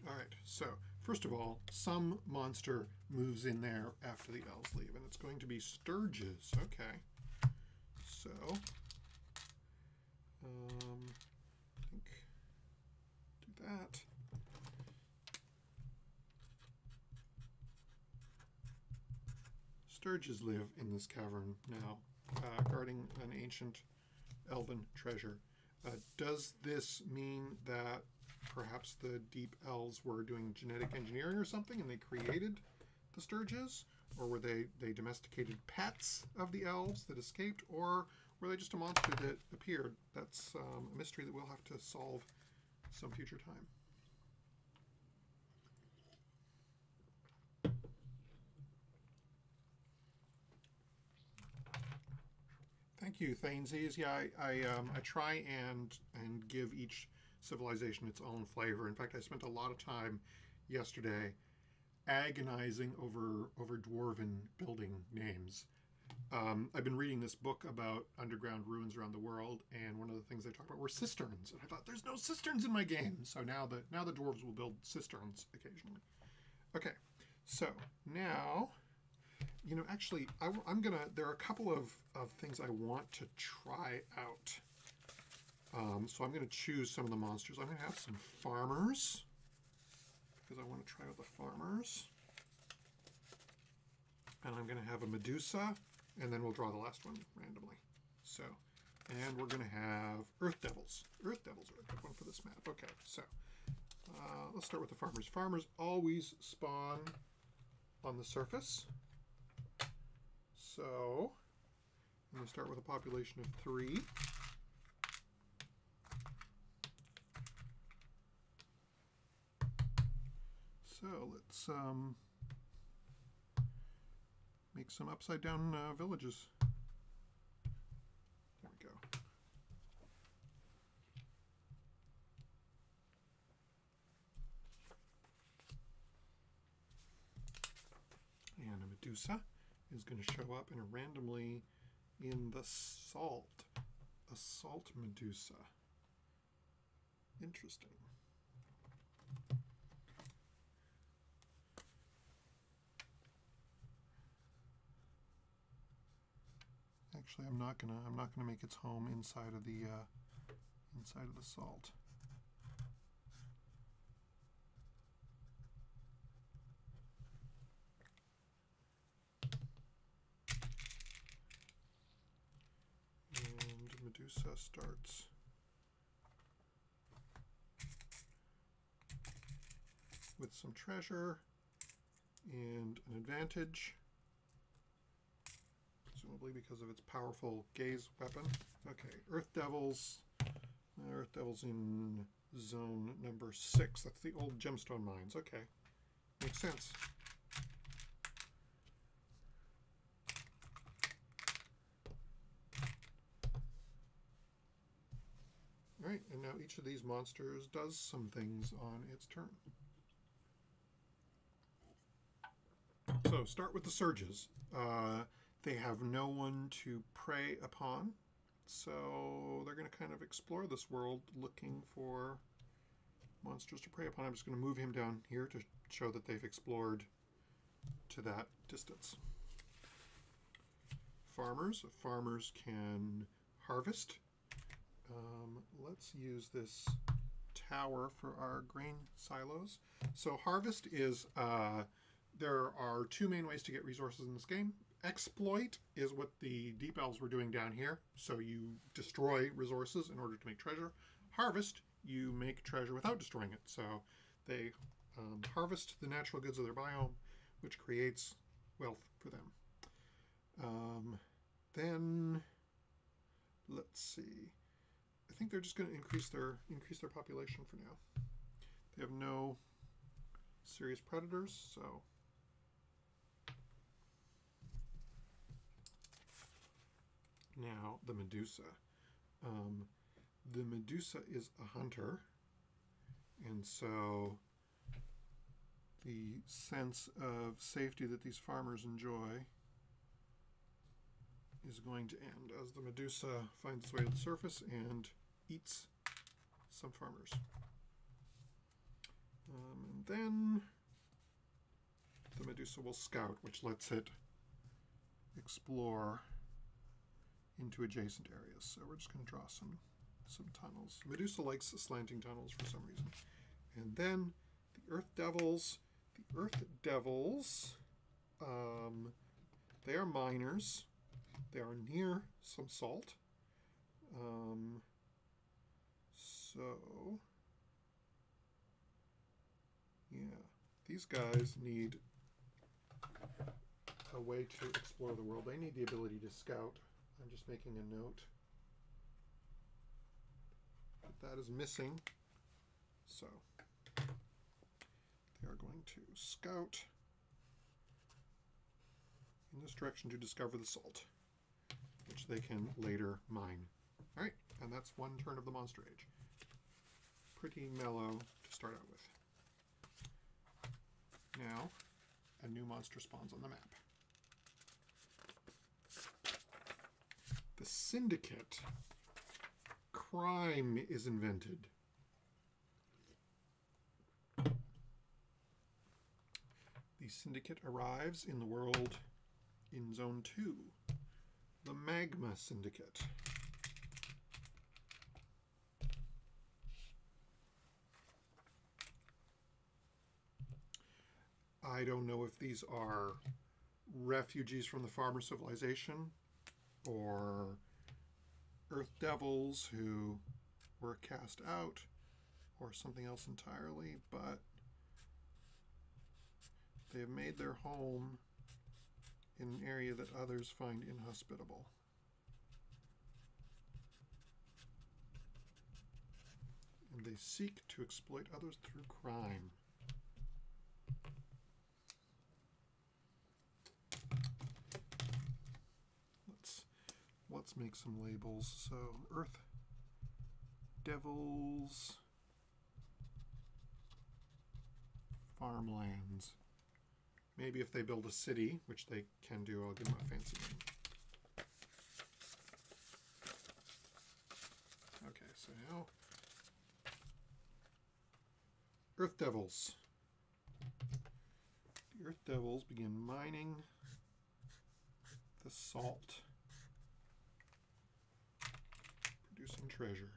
All right, so first of all, some monster moves in there after the elves leave, and it's going to be Sturges. Okay, so I think do that. Sturges live in this cavern now, guarding an ancient elven treasure. Does this mean that perhaps the deep elves were doing genetic engineering or something and they created the Sturges? Or were they domesticated pets of the elves that escaped? Or were they just a monster that appeared? That's a mystery that we'll have to solve some future time. Thank you, Thaneses. Yeah, I try and give each civilization its own flavor. In fact, I spent a lot of time yesterday agonizing over dwarven building names. I've been reading this book about underground ruins around the world, and one of the things they talk about were cisterns. And I thought, there's no cisterns in my game. So now the dwarves will build cisterns occasionally. Okay, so now, you know, actually, I'm gonna, there are a couple of things I want to try out. So I'm gonna choose some of the monsters. I'm gonna have some farmers, because I want to try out the farmers. And I'm gonna have a Medusa, and then we'll draw the last one randomly. So, and we're gonna have Earth Devils. Earth Devils are a good one for this map. Okay, so let's start with the farmers. Farmers always spawn on the surface. So I'm gonna start with a population of 3. So let's make some upside down villages. There we go. And a Medusa is going to show up randomly in the salt. A salt Medusa. Interesting. Actually, I'm not gonna make its home inside of the salt. And Medusa starts with some treasure and an advantage, presumably because of its powerful gaze weapon. Okay, Earth Devils. Earth Devils in zone number 6. That's the old gemstone mines. Okay, makes sense. All right, and now each of these monsters does some things on its turn. So start with the surges. They have no one to prey upon, so they're going to kind of explore this world looking for monsters to prey upon. I'm just going to move him down here to show that they've explored to that distance. Farmers. Farmers can harvest. Let's use this tower for our grain silos. So harvest is, there are 2 main ways to get resources in this game. Exploit is what the Deep Elves were doing down here. So you destroy resources in order to make treasure. Harvest, you make treasure without destroying it. So they harvest the natural goods of their biome, which creates wealth for them. Then, let's see. I think they're just going to increase their population for now. They have no serious predators, so now the Medusa. The Medusa is a hunter, and so the sense of safety that these farmers enjoy is going to end as the Medusa finds its way to the surface and eats some farmers. And then the Medusa will scout, which lets it explore into adjacent areas. So we're just going to draw some tunnels. Medusa likes slanting tunnels for some reason. And then the Earth Devils. The Earth Devils, they are miners. They are near some salt. So, yeah, these guys need a way to explore the world. They need the ability to scout. I'm just making a note that is missing. So, they are going to scout in this direction to discover the salt, which they can later mine. All right, and that's one turn of the Monster Age. Pretty mellow to start out with. Now, a new monster spawns on the map. The Syndicate. Crime is invented. Syndicate arrives in the world in Zone 2, the Magma Syndicate. I don't know if these are refugees from the farmer civilization or Earth Devils who were cast out or something else entirely, but they have made their home in an area that others find inhospitable. And they seek to exploit others through crime. Let's make some labels. So, Earth Devils, farmlands. Maybe if they build a city, which they can do, I'll give them a fancy name. Okay, so now Earth Devils. The Earth Devils begin mining the salt, producing treasure.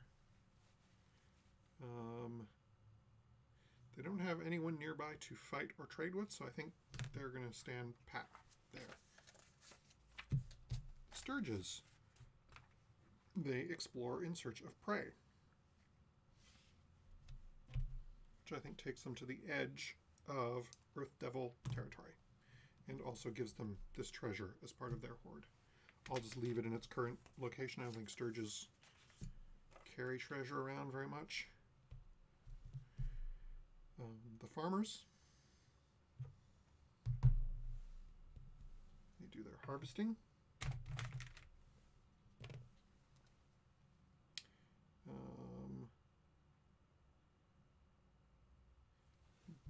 They don't have anyone nearby to fight or trade with, so I think they're going to stand pat there. Sturges. They explore in search of prey, which I think takes them to the edge of Earth Devil territory and also gives them this treasure as part of their hoard. I'll just leave it in its current location. I don't think Sturges carry treasure around very much. The farmers, they do their harvesting.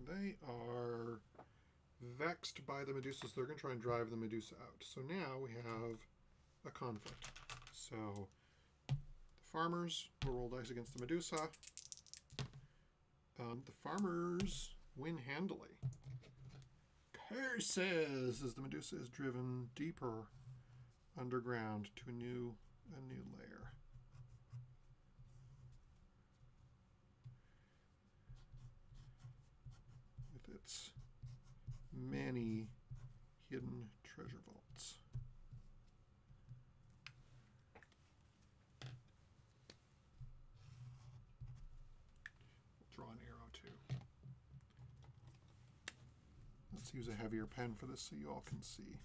They are vexed by the Medusas. They're going to try and drive the Medusa out. So now we have a conflict. So the farmers will roll dice against the Medusa. The farmers win handily. Curses as the Medusa is driven deeper underground to a new layer. With its many hidden treasure vaults. Draw an arrow too. Let's use a heavier pen for this so you all can see.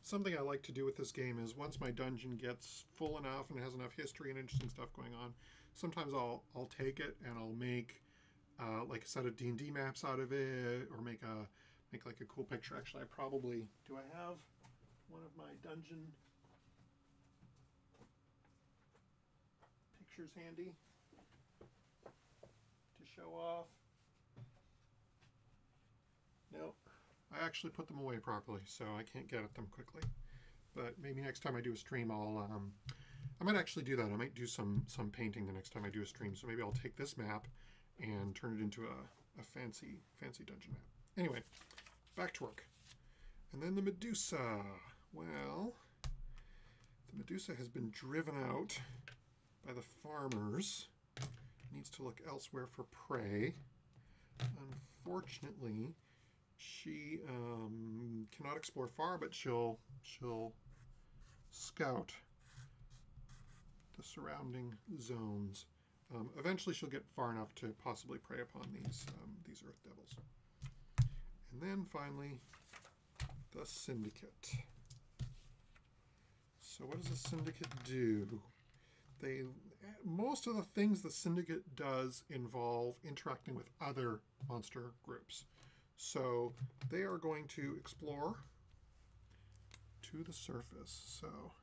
Something I like to do with this game is once my dungeon gets full enough and has enough history and interesting stuff going on, sometimes I'll take it and I'll make like a set of D&D maps out of it, or make like a cool picture. Actually, do I have one of my dungeon pictures handy to show off? No. I actually put them away properly, so I can't get at them quickly. But maybe next time I do a stream, I might actually do that. I might do some painting the next time I do a stream. So maybe I'll take this map and turn it into a fancy dungeon map. Anyway, back to work. And then the Medusa. Well, the Medusa has been driven out by the farmers. Needs to look elsewhere for prey. Unfortunately, she cannot explore far, but she'll scout the surrounding zones. Eventually, she'll get far enough to possibly prey upon these Earth Devils. And then finally, the Syndicate. So what does the Syndicate do? Most of the things the Syndicate does involve interacting with other monster groups. So they are going to explore to the surface. So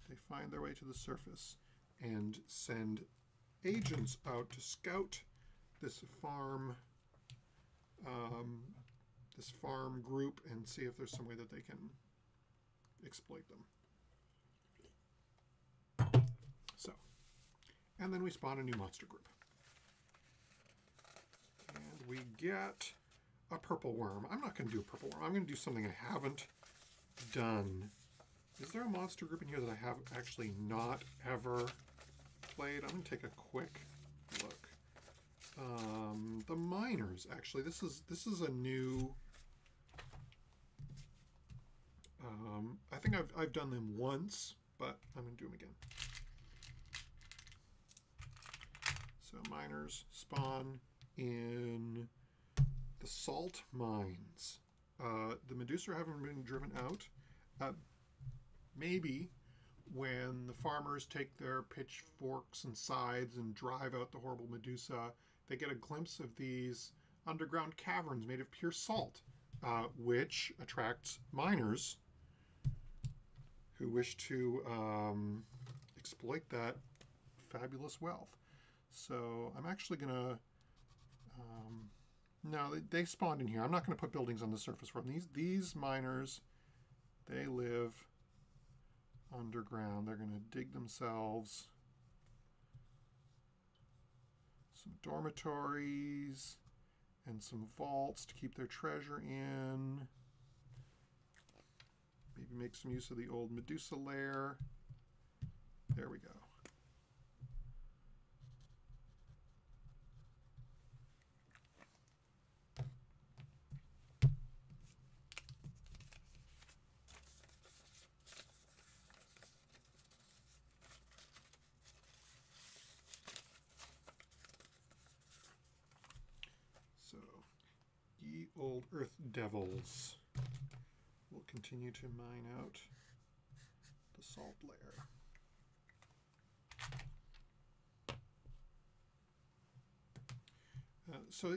they find their way to the surface. and send agents out to scout this farm group and see if there's some way that they can exploit them. So, and then we spawn a new monster group. And we get a purple worm. I'm not going to do a purple worm. I'm going to do something I haven't done. Is there a monster group in here that I have actually not ever played? I'm going to take a quick look. The miners, actually. This is a new... I think I've done them once, but I'm going to do them again. So miners spawn in the salt mines. The Medusa haven't been driven out. Maybe when the farmers take their pitchforks and scythes and drive out the horrible Medusa, they get a glimpse of these underground caverns made of pure salt, which attracts miners who wish to exploit that fabulous wealth. So I'm actually going to... no, they spawned in here. I'm not going to put buildings on the surface for them. These miners, they live underground. They're going to dig themselves some dormitories and some vaults to keep their treasure in. Maybe make some use of the old Medusa lair. There we go. So, ye old earth devils. We'll continue to mine out the salt layer. So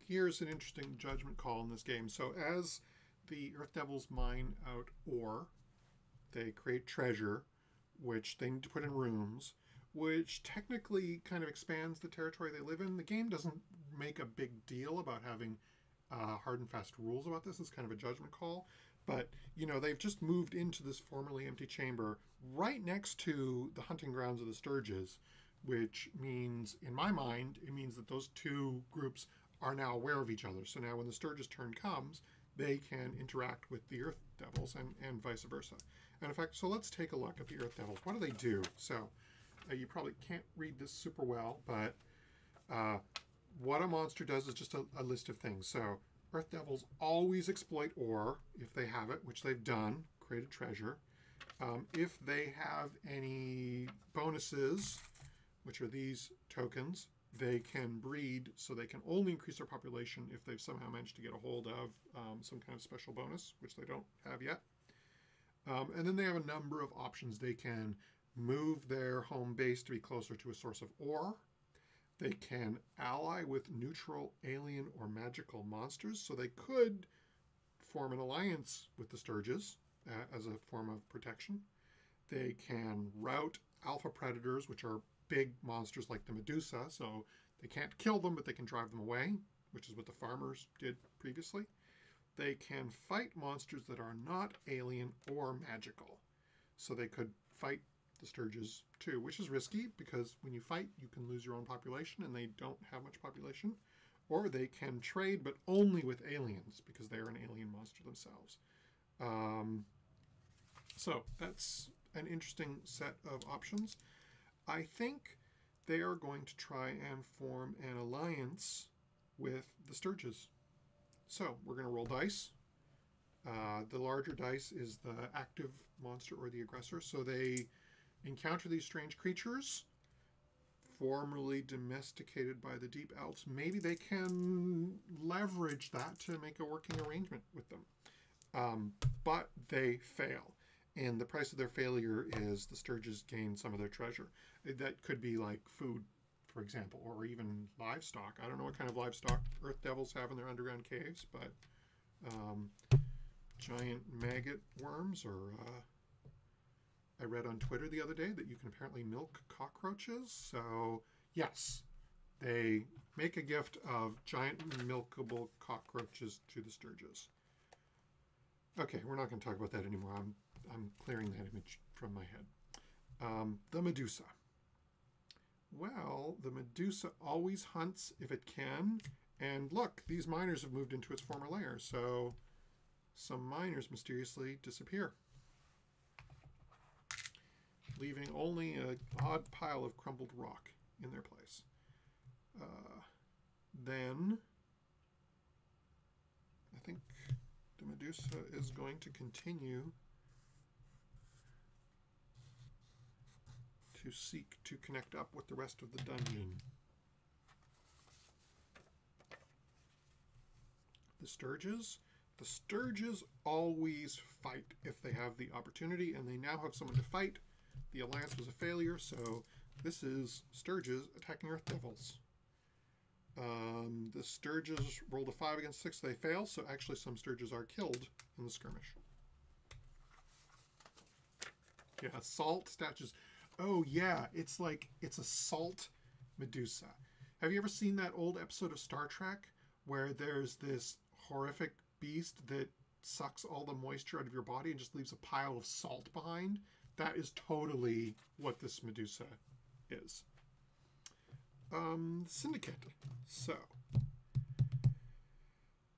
here's an interesting judgment call in this game. So as the Earth Devils mine out ore, they create treasure, which they need to put in rooms, which technically kind of expands the territory they live in. The game doesn't make a big deal about having hard and fast rules about this. It's kind of a judgment call. But, you know, they've just moved into this formerly empty chamber right next to the hunting grounds of the Sturges, which means, in my mind, it means that those two groups are now aware of each other. So now when the Sturges' turn comes, they can interact with the Earth Devils and vice versa. And in fact, so let's take a look at the Earth Devils. What do they do? So you probably can't read this super well, but what a monster does is just a list of things. So Earth Devils always exploit ore if they have it, which they've done, created treasure. If they have any bonuses, which are these tokens, they can breed, so they can only increase their population if they've somehow managed to get a hold of some kind of special bonus, which they don't have yet. And then they have a number of options. They can move their home base to be closer to a source of ore. They can ally with neutral, alien, or magical monsters, so they could form an alliance with the Sturges as a form of protection. They can rout alpha predators, which are big monsters like the Medusa, so they can't kill them, but they can drive them away, which is what the farmers did previously. They can fight monsters that are not alien or magical, so they could fight the Sturges too, which is risky because when you fight, you can lose your own population and they don't have much population. Or they can trade, but only with aliens because they are an alien monster themselves. So that's an interesting set of options. I think they are going to try and form an alliance with the Sturges. So we're going to roll dice. The larger dice is the active monster or the aggressor. So they encounter these strange creatures, formerly domesticated by the deep elves. Maybe they can leverage that to make a working arrangement with them. But they fail. And the price of their failure is the Sturges gain some of their treasure. That could be like food, for example, or even livestock. I don't know what kind of livestock Earth Devils have in their underground caves, but giant maggot worms or I read on Twitter the other day that you can apparently milk cockroaches. So, yes, they make a gift of giant milkable cockroaches to the Sturges. Okay, we're not going to talk about that anymore. I'm clearing that image from my head. The Medusa. Well, the Medusa always hunts if it can. And look, these miners have moved into its former lair. So some miners mysteriously disappear, leaving only an odd pile of crumbled rock in their place. Then I think the Medusa is going to continue to seek to connect up with the rest of the dungeon. The Sturges? The Sturges always fight if they have the opportunity, and they now have someone to fight. The alliance was a failure, so this is Sturges attacking Earth Devils. The Sturges rolled a 5 against 6, they fail, so actually some Sturges are killed in the skirmish. Yeah, salt statues. Oh yeah, it's a salt Medusa. Have you ever seen that old episode of Star Trek where there's this horrific beast that sucks all the moisture out of your body and just leaves a pile of salt behind? That is totally what this Medusa is. Syndicate. So,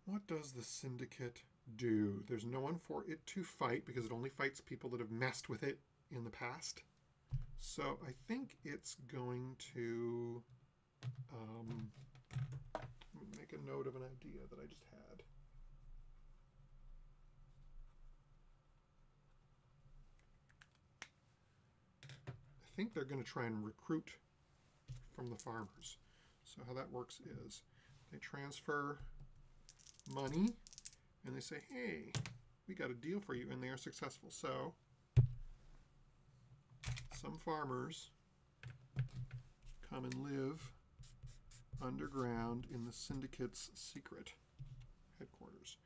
what does the Syndicate do? There's no one for it to fight because it only fights people that have messed with it in the past. So I think it's going to make a note of an idea that I just had. I think they're going to try and recruit from the farmers. So how that works is they transfer money and they say, hey, we got a deal for you, and they are successful. So some farmers come and live underground in the Syndicate's secret headquarters.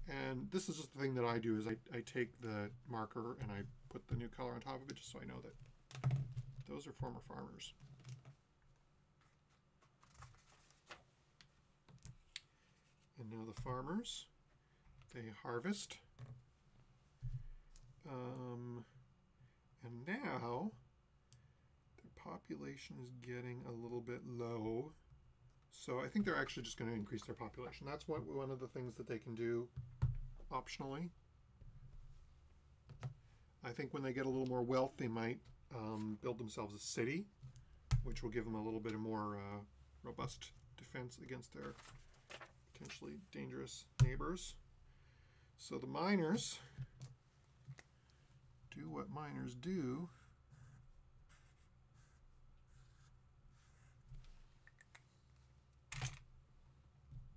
And this is just the thing that I do is I take the marker and I put the new color on top of it just so I know that those are former farmers. And now the farmers, they harvest. And now their population is getting a little bit low. So I think they're actually just going to increase their population. That's one of the things that they can do optionally. I think when they get a little more wealth, they might build themselves a city, which will give them a little bit more robust defense against their potentially dangerous neighbors. So the miners do what miners do.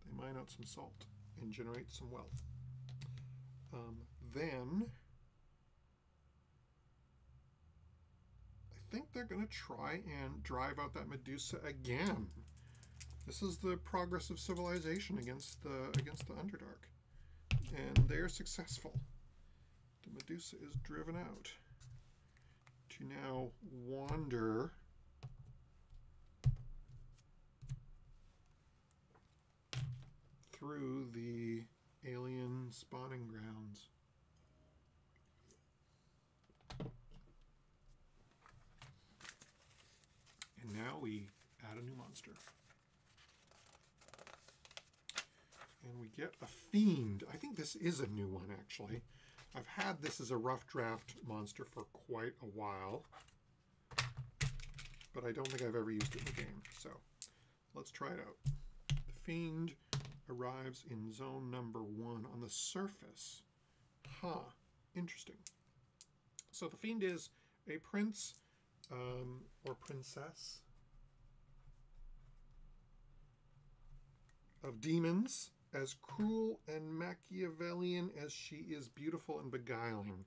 They mine out some salt and generate some wealth. Then I think they're going to try and drive out that Medusa again. This is the progress of civilization against the Underdark, and they are successful. The Medusa is driven out to now wander through the alien spawning grounds. And now we add a new monster. And we get a fiend. I think this is a new one, actually. I've had this as a rough draft monster for quite a while, but I don't think I've ever used it in the game. So let's try it out. The fiend arrives in zone number 1 on the surface. Huh, interesting. So the fiend is a prince or princess of demons, as cruel and Machiavellian as she is beautiful and beguiling.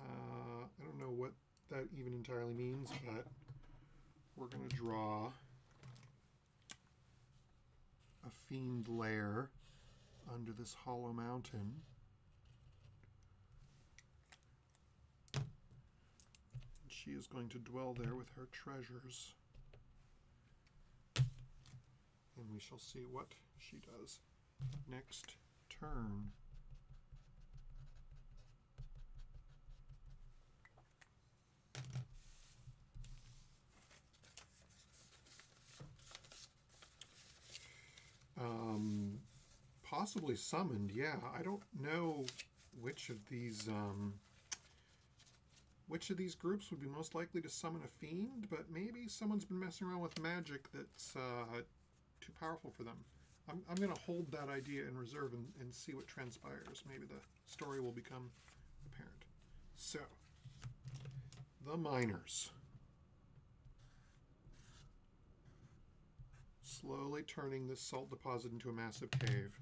I don't know what that even entirely means, but we're going to draw a fiend lair under this hollow mountain. she is going to dwell there with her treasures. And we shall see what she does next turn. Possibly summoned, yeah. I don't know which of these groups would be most likely to summon a fiend, but maybe someone's been messing around with magic that's too powerful for them. I'm going to hold that idea in reserve and see what transpires. Maybe the story will become apparent. So, the miners. Slowly turning this salt deposit into a massive cave.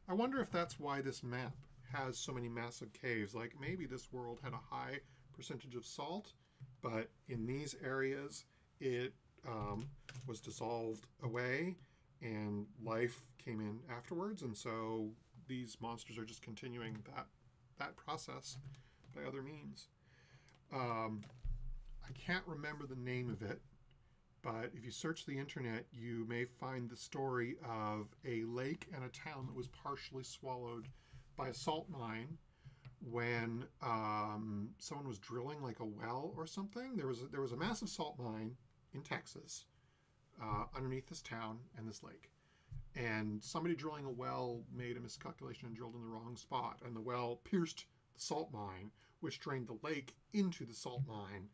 I wonder if that's why this map has so many massive caves. Like, maybe this world had a high percentage of salt, but in these areas it was dissolved away and life came in afterwards, and so these monsters are just continuing that process by other means. I can't remember the name of it, but if you search the internet, you may find the story of a lake and a town that was partially swallowed by a salt mine when someone was drilling like a well or something. There was a massive salt mine in Texas underneath this town and this lake. And somebody drilling a well made a miscalculation and drilled in the wrong spot. And the well pierced the salt mine, which drained the lake into the salt mine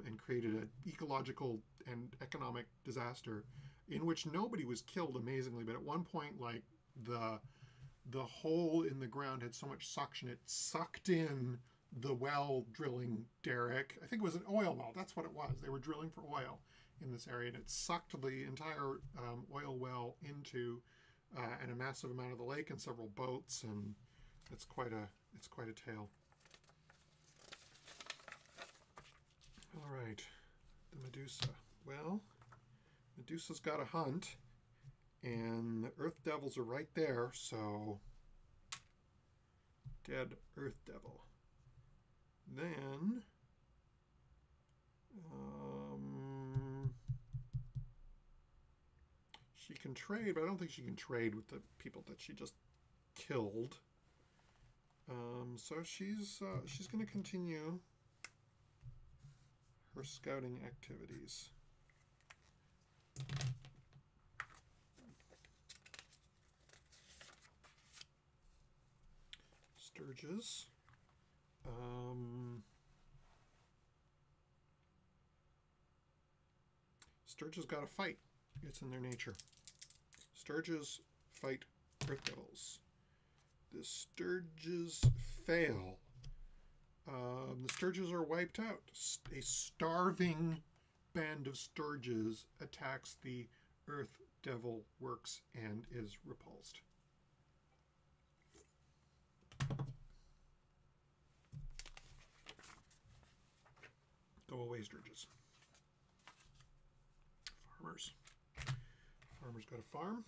and created an ecological and economic disaster in which nobody was killed, amazingly. But at one point, like, the hole in the ground had so much suction, it sucked in the well drilling derrick. I think it was an oil well. That's what it was. They were drilling for oil in this area, and it sucked the entire oil well into and a massive amount of the lake and several boats, and it's quite a tale. All right, the Medusa. Well, Medusa's got a hunt, and the Earth Devils are right there, so dead Earth Devil. Then she can trade, but I don't think she can trade with the people that she just killed. So she's going to continue her scouting activities. Sturges. Sturges got to fight. It's in their nature. Sturges fight Earth Devils. The Sturges fail. The Sturges are wiped out. A starving band of Sturges attacks the Earth Devil works and is repulsed. Go away, Sturges. Farmers. Farmers got a farm.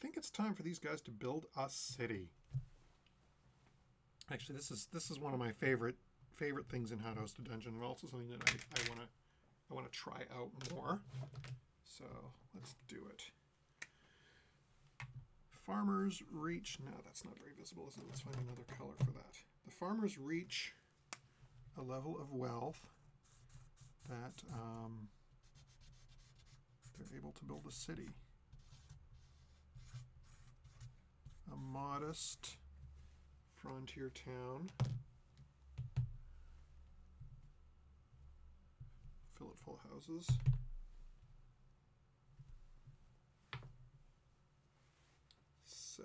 I think it's time for these guys to build a city. Actually, this is one of my favorite things in How to Host a Dungeon, and also something that I want to try out more. So let's do it. Farmers reach. No, that's not very visible, is it? Let's find another color for that. The farmers reach a level of wealth that they're able to build a city. A modest frontier town. Fill it full of houses. So,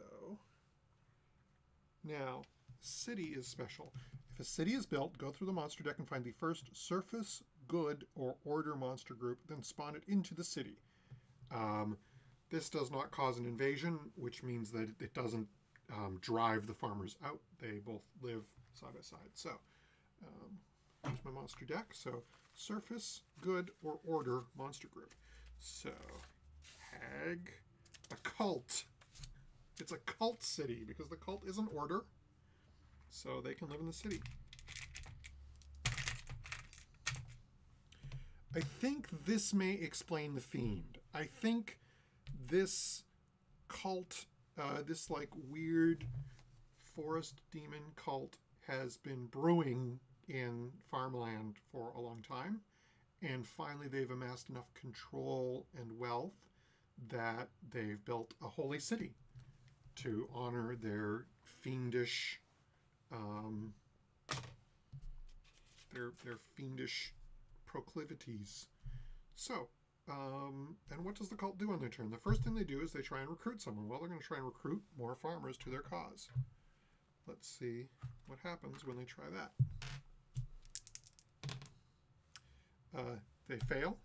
now, city is special. If a city is built, go through the monster deck and find the first surface, good, or order monster group, then spawn it into the city. This does not cause an invasion, which means that it doesn't drive the farmers out. They both live side by side. So, here's my monster deck. So, surface, good, or order monster group. So, Hag, A cult. It's a cult city because the cult is an order, so they can live in the city. I think this may explain the fiend. I think this cult, this like weird forest demon cult has been brewing in farmland for a long time, and finally they've amassed enough control and wealth that they've built a holy city to honor their fiendish their fiendish proclivities. So, and what does the cult do on their turn? The first thing they do is they try and recruit someone. Well, they're going to try and recruit more farmers to their cause. Let's see what happens when they try that. They fail,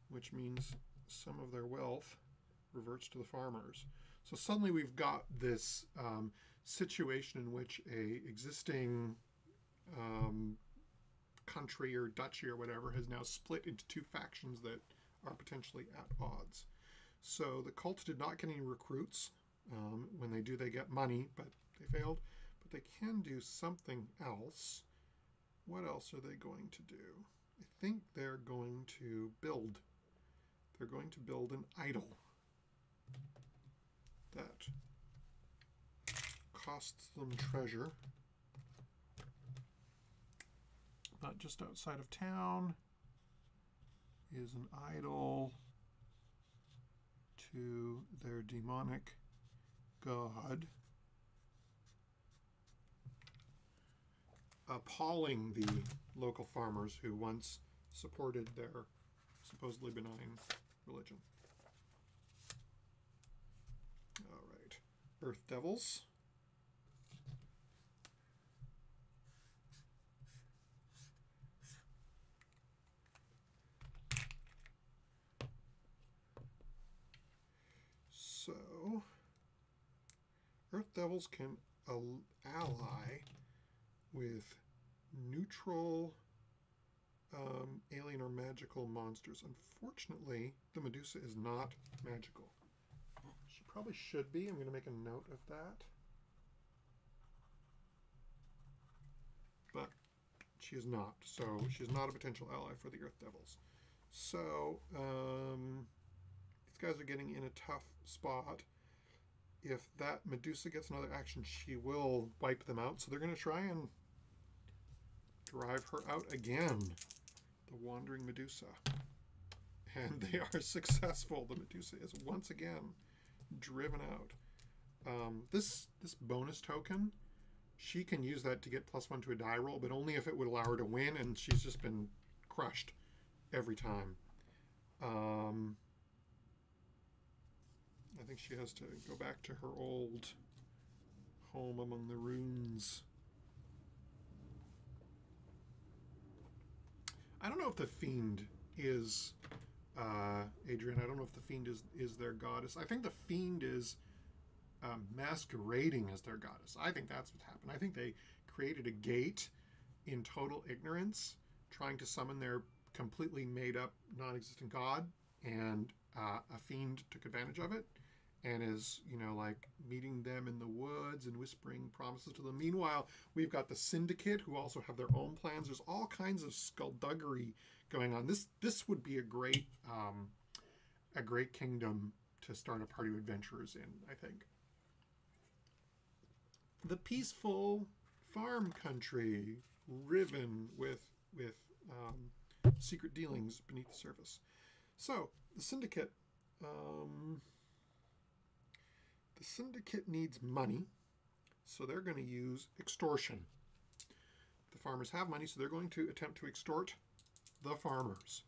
which means some of their wealth reverts to the farmers. So suddenly we've got this situation in which a existing country or duchy or whatever has now split into two factions that are potentially at odds. So the cult did not get any recruits. When they do, they get money, but they failed. But they can do something else. What else are they going to do? I think they're going to build. They're going to build an idol that costs them treasure. Not just outside of town is an idol to their demonic god, appalling the local farmers who once supported their supposedly benign religion. All right, Earth Devils. So, Earth Devils can ally with neutral alien or magical monsters. Unfortunately, the Medusa is not magical. She probably should be. I'm going to make a note of that. But she is not. So she is not a potential ally for the Earth Devils. So these guys are getting in a tough spot. If that Medusa gets another action, she will wipe them out. So they're going to try and drive her out again. The Wandering Medusa. And they are successful. The Medusa is once again driven out. This bonus token, she can use that to get +1 to a die roll, but only if it would allow her to win, and she's just been crushed every time. I think she has to go back to her old home among the ruins. I don't know if the Fiend is, Adrian, I don't know if the Fiend is their goddess. I think the Fiend is masquerading as their goddess. I think that's what's happened. I think they created a gate in total ignorance, trying to summon their completely made up, non-existent god, and a Fiend took advantage of it and is, you know, like meeting them in the woods and whispering promises to them. Meanwhile, we've got the Syndicate, who also have their own plans. There's all kinds of skullduggery going on. This would be a great kingdom to start a party of adventurers in, I think. The peaceful farm country, riven with secret dealings beneath the surface. So the Syndicate needs money, so they're going to use extortion. The farmers have money, so they're going to attempt to extort the farmers,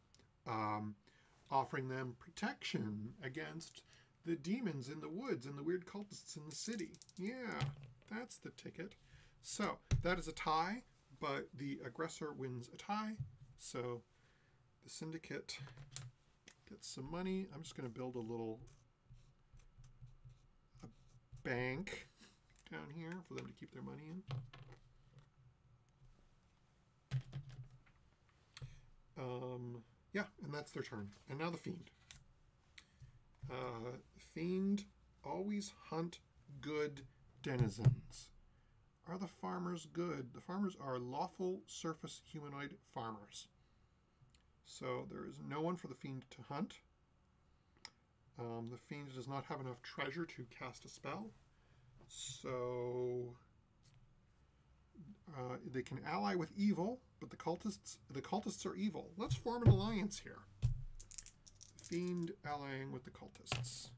offering them protection against the demons in the woods and the weird cultists in the city. Yeah, that's the ticket. So that is a tie, but the aggressor wins a tie. So the Syndicate gets some money. I'm just going to build a bank down here for them to keep their money in. Yeah, and that's their turn. And now the Fiend. Fiend always hunt good denizens. Are the farmers good? The farmers are lawful surface humanoid farmers. So there is no one for the fiend to hunt. The fiend does not have enough treasure to cast a spell. So they can ally with evil, but the cultists are evil. Let's form an alliance here. Fiend allying with the cultists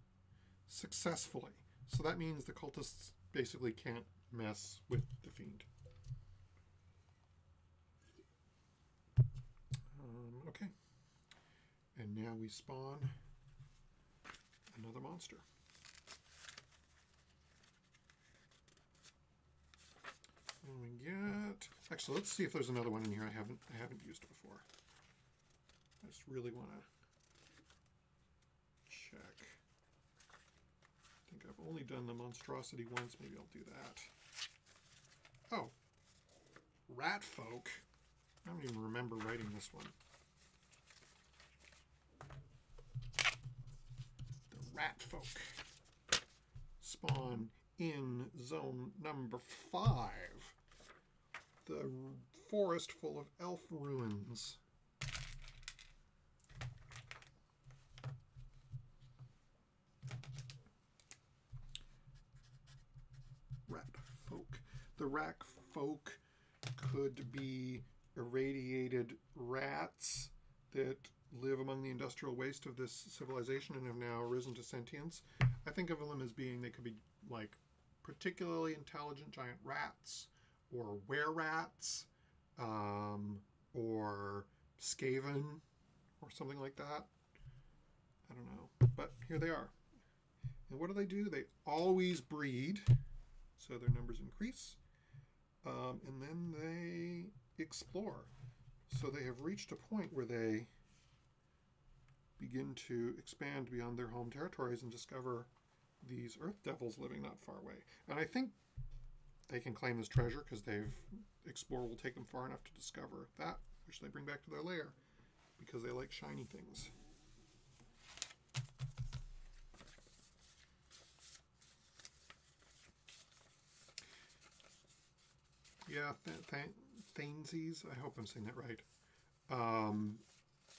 successfully. So that means the cultists basically can't mess with the fiend. Okay. And now we spawn another monster. And we get... Actually, let's see if there's another one in here I haven't used before. I just really want to check. I think I've only done the monstrosity once. Maybe I'll do that. Oh. Rat folk. I don't even remember writing this one. The rat folk spawn in zone number 5. The forest full of elf ruins. Rat folk. The rat folk could be irradiated rats that live among the industrial waste of this civilization and have now risen to sentience. I think of them as being, they could be like particularly intelligent giant rats, or were-rats, or skaven, or something like that. I don't know, but here they are. And what do? They always breed, so their numbers increase, and then they explore. So they have reached a point where they begin to expand beyond their home territories and discover these earth devils living not far away. And I think they can claim this treasure because explore will take them far enough to discover that, which they bring back to their lair because they like shiny things. Yeah, Thainsies. I hope I'm saying that right.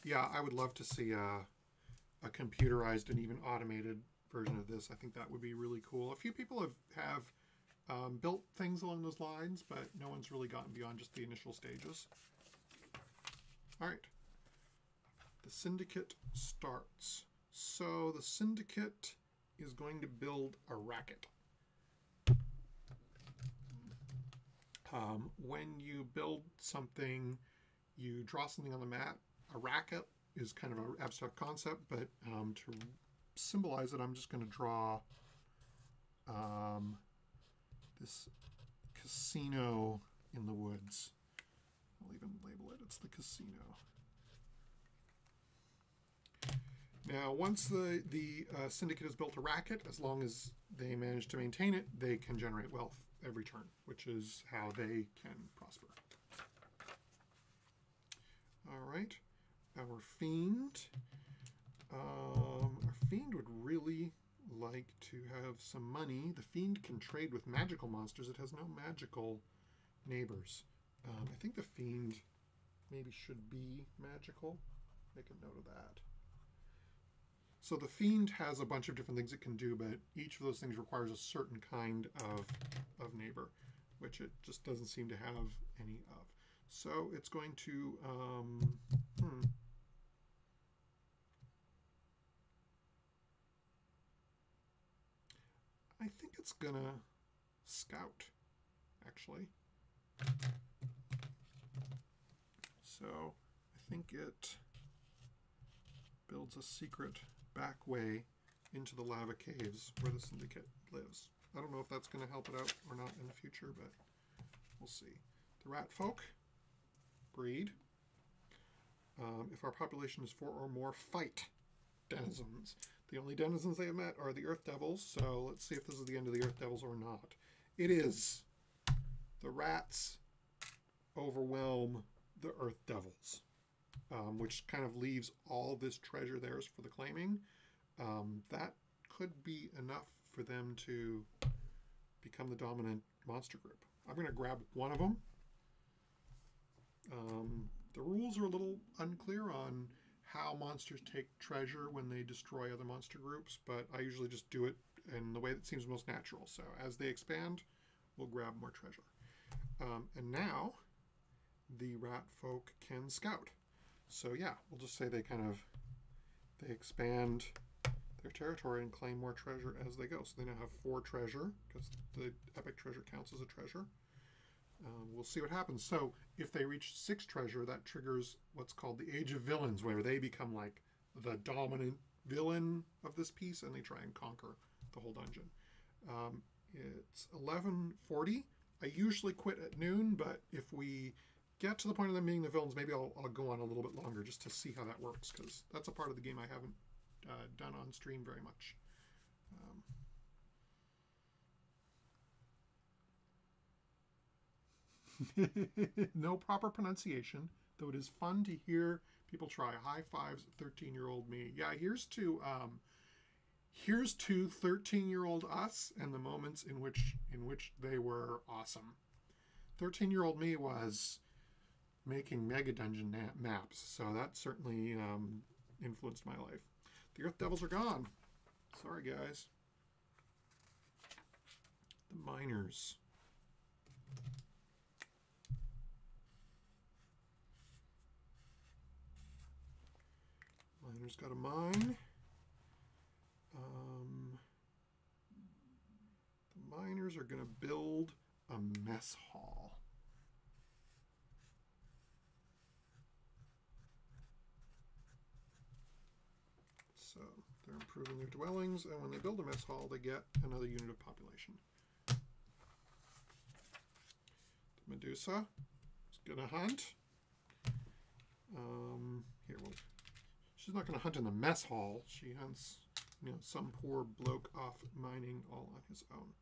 Yeah, I would love to see a computerized and even automated version of this. I think that would be really cool. A few people have built things along those lines, but no one's really gotten beyond just the initial stages. All right. The Syndicate starts. So the Syndicate is going to build a racket. When you build something, you draw something on the mat. A racket is kind of an abstract concept, but to symbolize it, I'm just going to draw this casino in the woods. I'll even label it. It's the casino. Now, once the Syndicate has built a racket, as long as they manage to maintain it, they can generate wealth every turn, which is how they can prosper. All right, our fiend. Our fiend would really like to have some money. The fiend can trade with magical monsters. It has no magical neighbors. I think the fiend maybe should be magical. Make a note of that. So the fiend has a bunch of different things it can do, but each of those things requires a certain kind of neighbor, which it just doesn't seem to have any of. So it's going to, I think it's gonna scout, actually. So I think it builds a secret back way into the lava caves where the Syndicate lives. I don't know if that's going to help it out or not in the future, but we'll see. The rat folk breed. If our population is 4 or more, fight denizens. The only denizens they have met are the Earth Devils, so let's see if this is the end of the Earth Devils or not. It is. The rats overwhelm the Earth Devils, which kind of leaves all this treasure theirs for the claiming. that could be enough for them to become the dominant monster group. I'm going to grab one of them. The rules are a little unclear on how monsters take treasure when they destroy other monster groups, but I usually just do it in the way that seems most natural. So as they expand, we'll grab more treasure. And now the rat folk can scout. So yeah, we'll just say they expand their territory and claim more treasure as they go. So they now have 4 treasure, because the epic treasure counts as a treasure. We'll see what happens. So if they reach 6 treasure, that triggers what's called the Age of Villains, where they become like the dominant villain of this piece, and they try and conquer the whole dungeon. It's 11:40. I usually quit at noon, but if we get to the point of them being the villains, maybe I'll go on a little bit longer just to see how that works, because that's a part of the game I haven't done on stream very much. No proper pronunciation, though it is fun to hear people try. High fives, 13-year-old me. Yeah, here's to 13-year-old us and the moments in which they were awesome. 13-year-old me was making mega dungeon maps, so that certainly influenced my life. The Earth Devils are gone. Sorry, guys. The miners. Miners got a mine. The miners are going to build a mess hall. So they're improving their dwellings, and when they build a mess hall, they get another unit of population. The Medusa is going to hunt. She's not going to hunt in the mess hall. She hunts, some poor bloke off mining all on his own.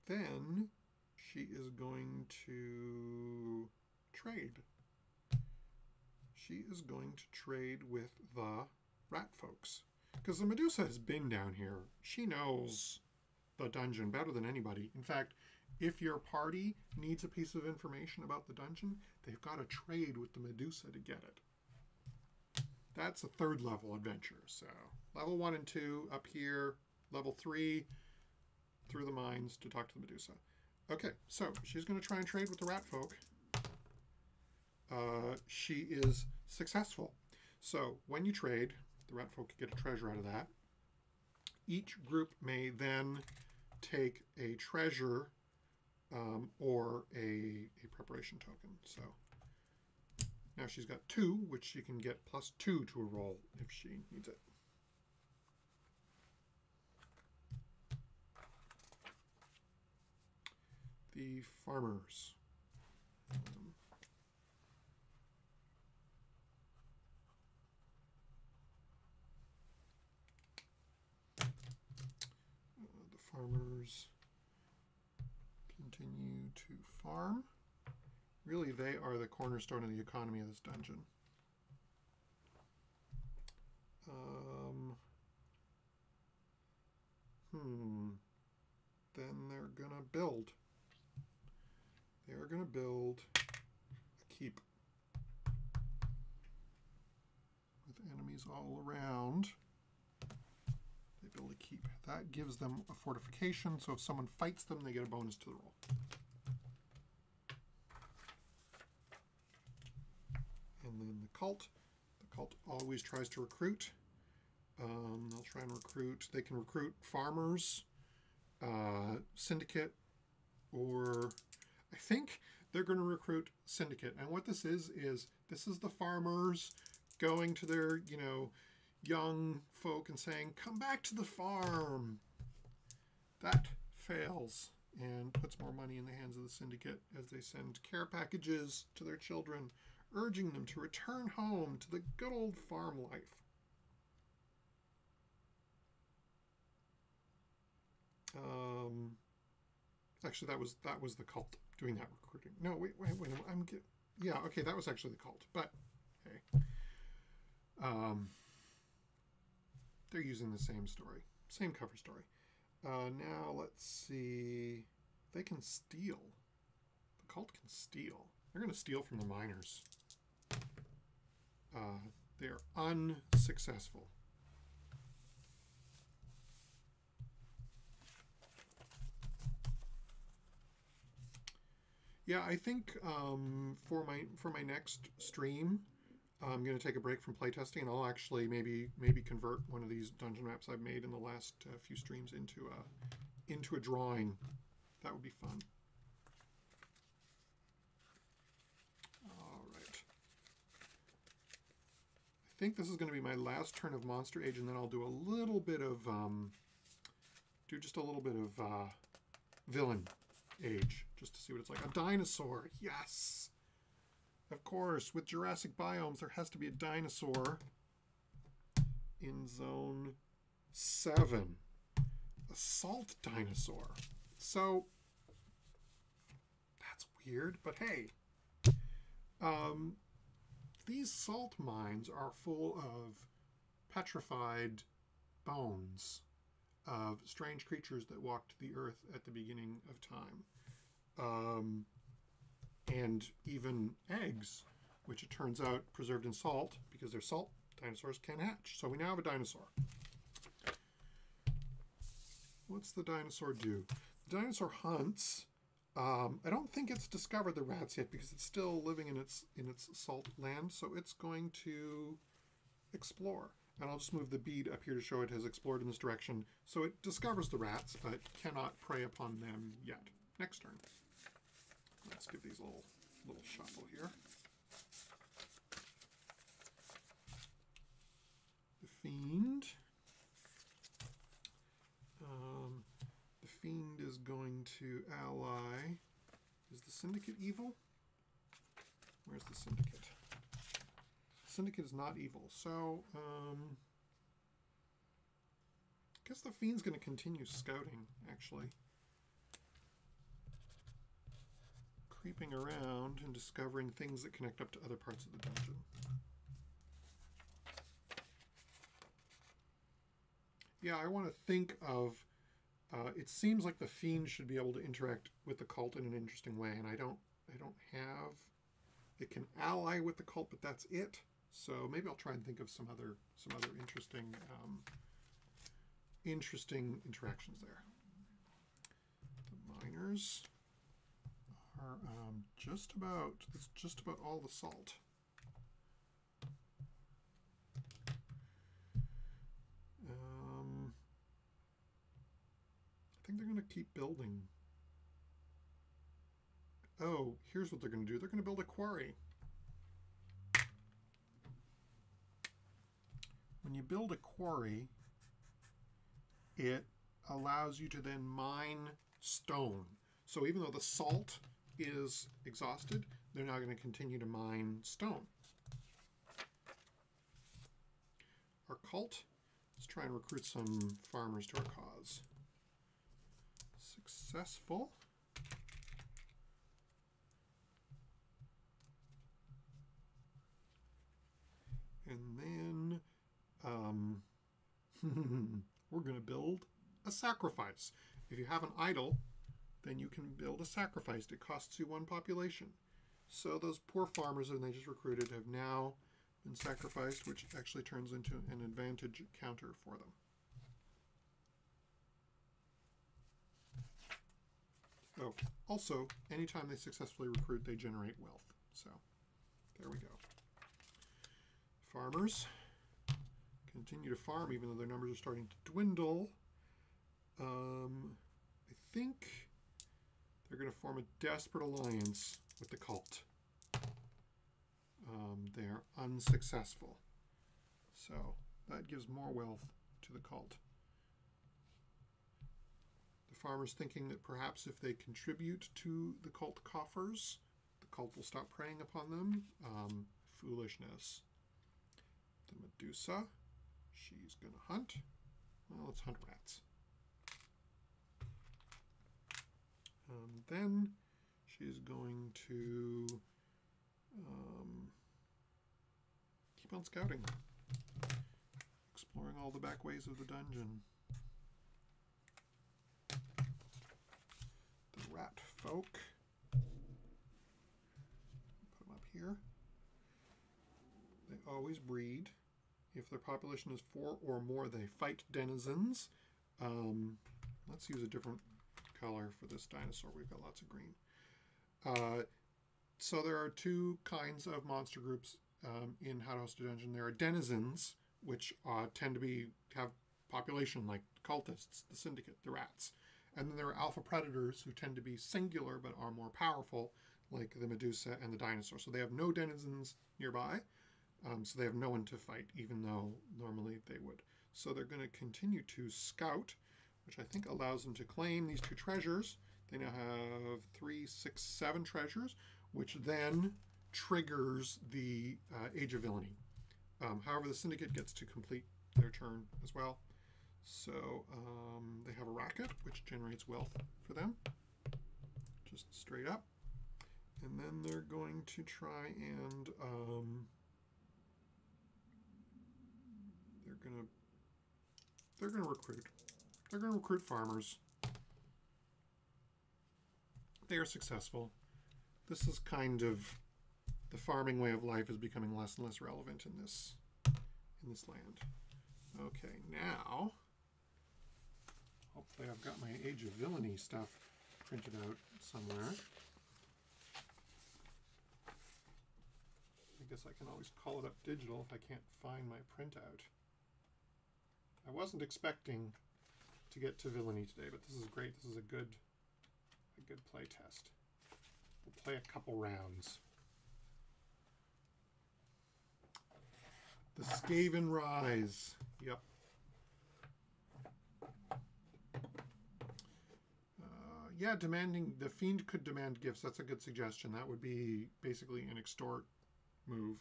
Then she is going to trade. She is going to trade with the rat folks. Because the Medusa has been down here. She knows the dungeon better than anybody. In fact, if your party needs a piece of information about the dungeon, they've got to trade with the Medusa to get it. That's a 3rd level adventure. So level 1 and 2 up here, level 3 through the mines to talk to the Medusa. Okay, so she's going to try and trade with the rat folk. She is successful. So when you trade, the rat folk get a treasure out of that. Each group may then take a treasure or a preparation token. So now she's got 2, which she can get +2 to a roll if she needs it. The farmers. The farmers continue to farm. Really, they are the cornerstone of the economy of this dungeon. Then they're gonna build. They're gonna build a keep with enemies all around. They build a keep. That gives them a fortification, so if someone fights them, they get a bonus to the roll. And then the cult. The cult always tries to recruit. They'll try and recruit. They can recruit farmers, Syndicate, or I think they're going to recruit Syndicate. And what this is this is the farmers going to their, young folk and saying, come back to the farm. That fails and puts more money in the hands of the Syndicate as they send care packages to their children, urging them to return home to the good old farm life. Actually, that was the cult doing that recruiting. No, wait. Yeah, okay, that was actually the cult. But hey, They're using the same story, same cover story. Now let's see. They can steal. The cult can steal. They're going to steal from the miners. They're unsuccessful. Yeah, I think for my next stream, I'm going to take a break from playtesting, and I'll actually maybe convert one of these dungeon maps I've made in the last few streams into a drawing. That would be fun. All right. I think this is going to be my last turn of Monster Age, and then I'll do a little bit of Villain Age, just to see what it's like. A dinosaur, yes. Of course, with Jurassic biomes, there has to be a dinosaur in Zone 7. A salt dinosaur. So, that's weird, but hey. These salt mines are full of petrified bones of strange creatures that walked the earth at the beginning of time. And even eggs, which it turns out preserved in salt, because they're salt, dinosaurs can hatch. So we now have a dinosaur. What's the dinosaur do? The dinosaur hunts. I don't think it's discovered the rats yet because it's still living in its salt land, so it's going to explore. And I'll just move the bead up here to show it has explored in this direction. So it discovers the rats, but cannot prey upon them yet. Next turn. Let's give these a little shuffle here. The Fiend. The Fiend is going to ally. Is the Syndicate evil? Where's the Syndicate? Syndicate is not evil, so I guess the Fiend's going to continue scouting, actually. Creeping around and discovering things that connect up to other parts of the dungeon. Yeah, I want to think of, it seems like the Fiend should be able to interact with the cult in an interesting way, and I don't have, it can ally with the cult, but that's it. So maybe I'll try and think of some other interesting interactions there. The miners are that's just about all the salt. I think they're going to keep building. Oh, here's what they're going to do. They're going to build a quarry. When you build a quarry, it allows you to then mine stone. So even though the salt is exhausted, they're now going to continue to mine stone. Our cult, let's try and recruit some farmers to our cause. Successful. And then we're going to build a sacrifice. If you have an idol, then you can build a sacrifice. It costs you 1 population. So those poor farmers that they just recruited have now been sacrificed, which actually turns into an advantage counter for them. Oh, also, anytime they successfully recruit, they generate wealth. So there we go. Farmers continue to farm even though their numbers are starting to dwindle. I think they're going to form a desperate alliance with the cult. They are unsuccessful. So that gives more wealth to the cult. The farmers thinking that perhaps if they contribute to the cult coffers, the cult will stop preying upon them. Foolishness. The Medusa, she's going to hunt. Well, let's hunt rats. Then she's going to keep on scouting. Exploring all the back ways of the dungeon. The rat folk. Put them up here. They always breed. If their population is 4 or more, they fight denizens. Let's use a different color for this dinosaur. We've got lots of green. So there are two kinds of monster groups in How to Host a Dungeon. There are denizens, which tend to have population like cultists, the Syndicate, the rats. And then there are alpha predators who tend to be singular but are more powerful, like the Medusa and the dinosaur. So they have no denizens nearby, so they have no one to fight, even though normally they would. So they're going to continue to scout, which I think allows them to claim these 2 treasures. They now have 3, 6, 7 treasures, which then triggers the Age of Villainy. However, the Syndicate gets to complete their turn as well. So they have a racket, which generates wealth for them, just straight up. And then they're going to try and they're gonna recruit. They're gonna recruit farmers. They are successful. This is kind of the farming way of life is becoming less and less relevant in this land. Okay, now hopefully I've got my Age of Villainy stuff printed out somewhere. I guess I can always call it up digital if I can't find my printout. I wasn't expecting to get to Villainy today, but this is great. This is a good play test. We'll play a couple rounds. The Skaven Rise. Yep. Yeah, the Fiend could demand gifts. That's a good suggestion. That would be basically an extort move.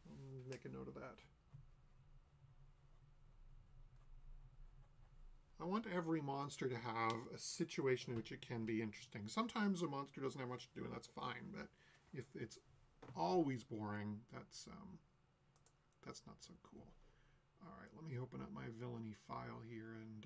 I'll make a note of that. I want every monster to have a situation in which it can be interesting. Sometimes a monster doesn't have much to do, and that's fine. But if it's always boring, that's not so cool. All right, let me open up my Villainy file here and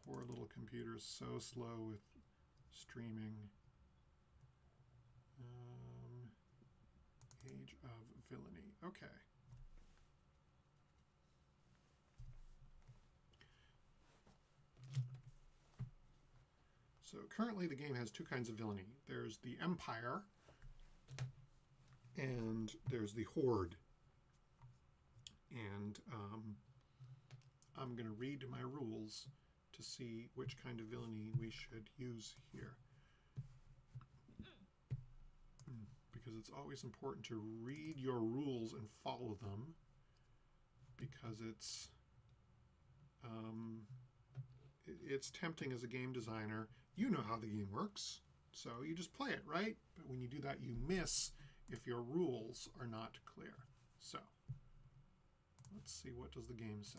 poor little computer is so slow with streaming. Age of Villainy. Okay. So currently the game has 2 kinds of villainy. There's the Empire and there's the Horde. And I'm going to read my rules to see which kind of villainy we should use here. Because it's always important to read your rules and follow them, because it's tempting as a game designer. You know how the game works, so you just play it, right? But when you do that, you miss if your rules are not clear. So let's see, what does the game say?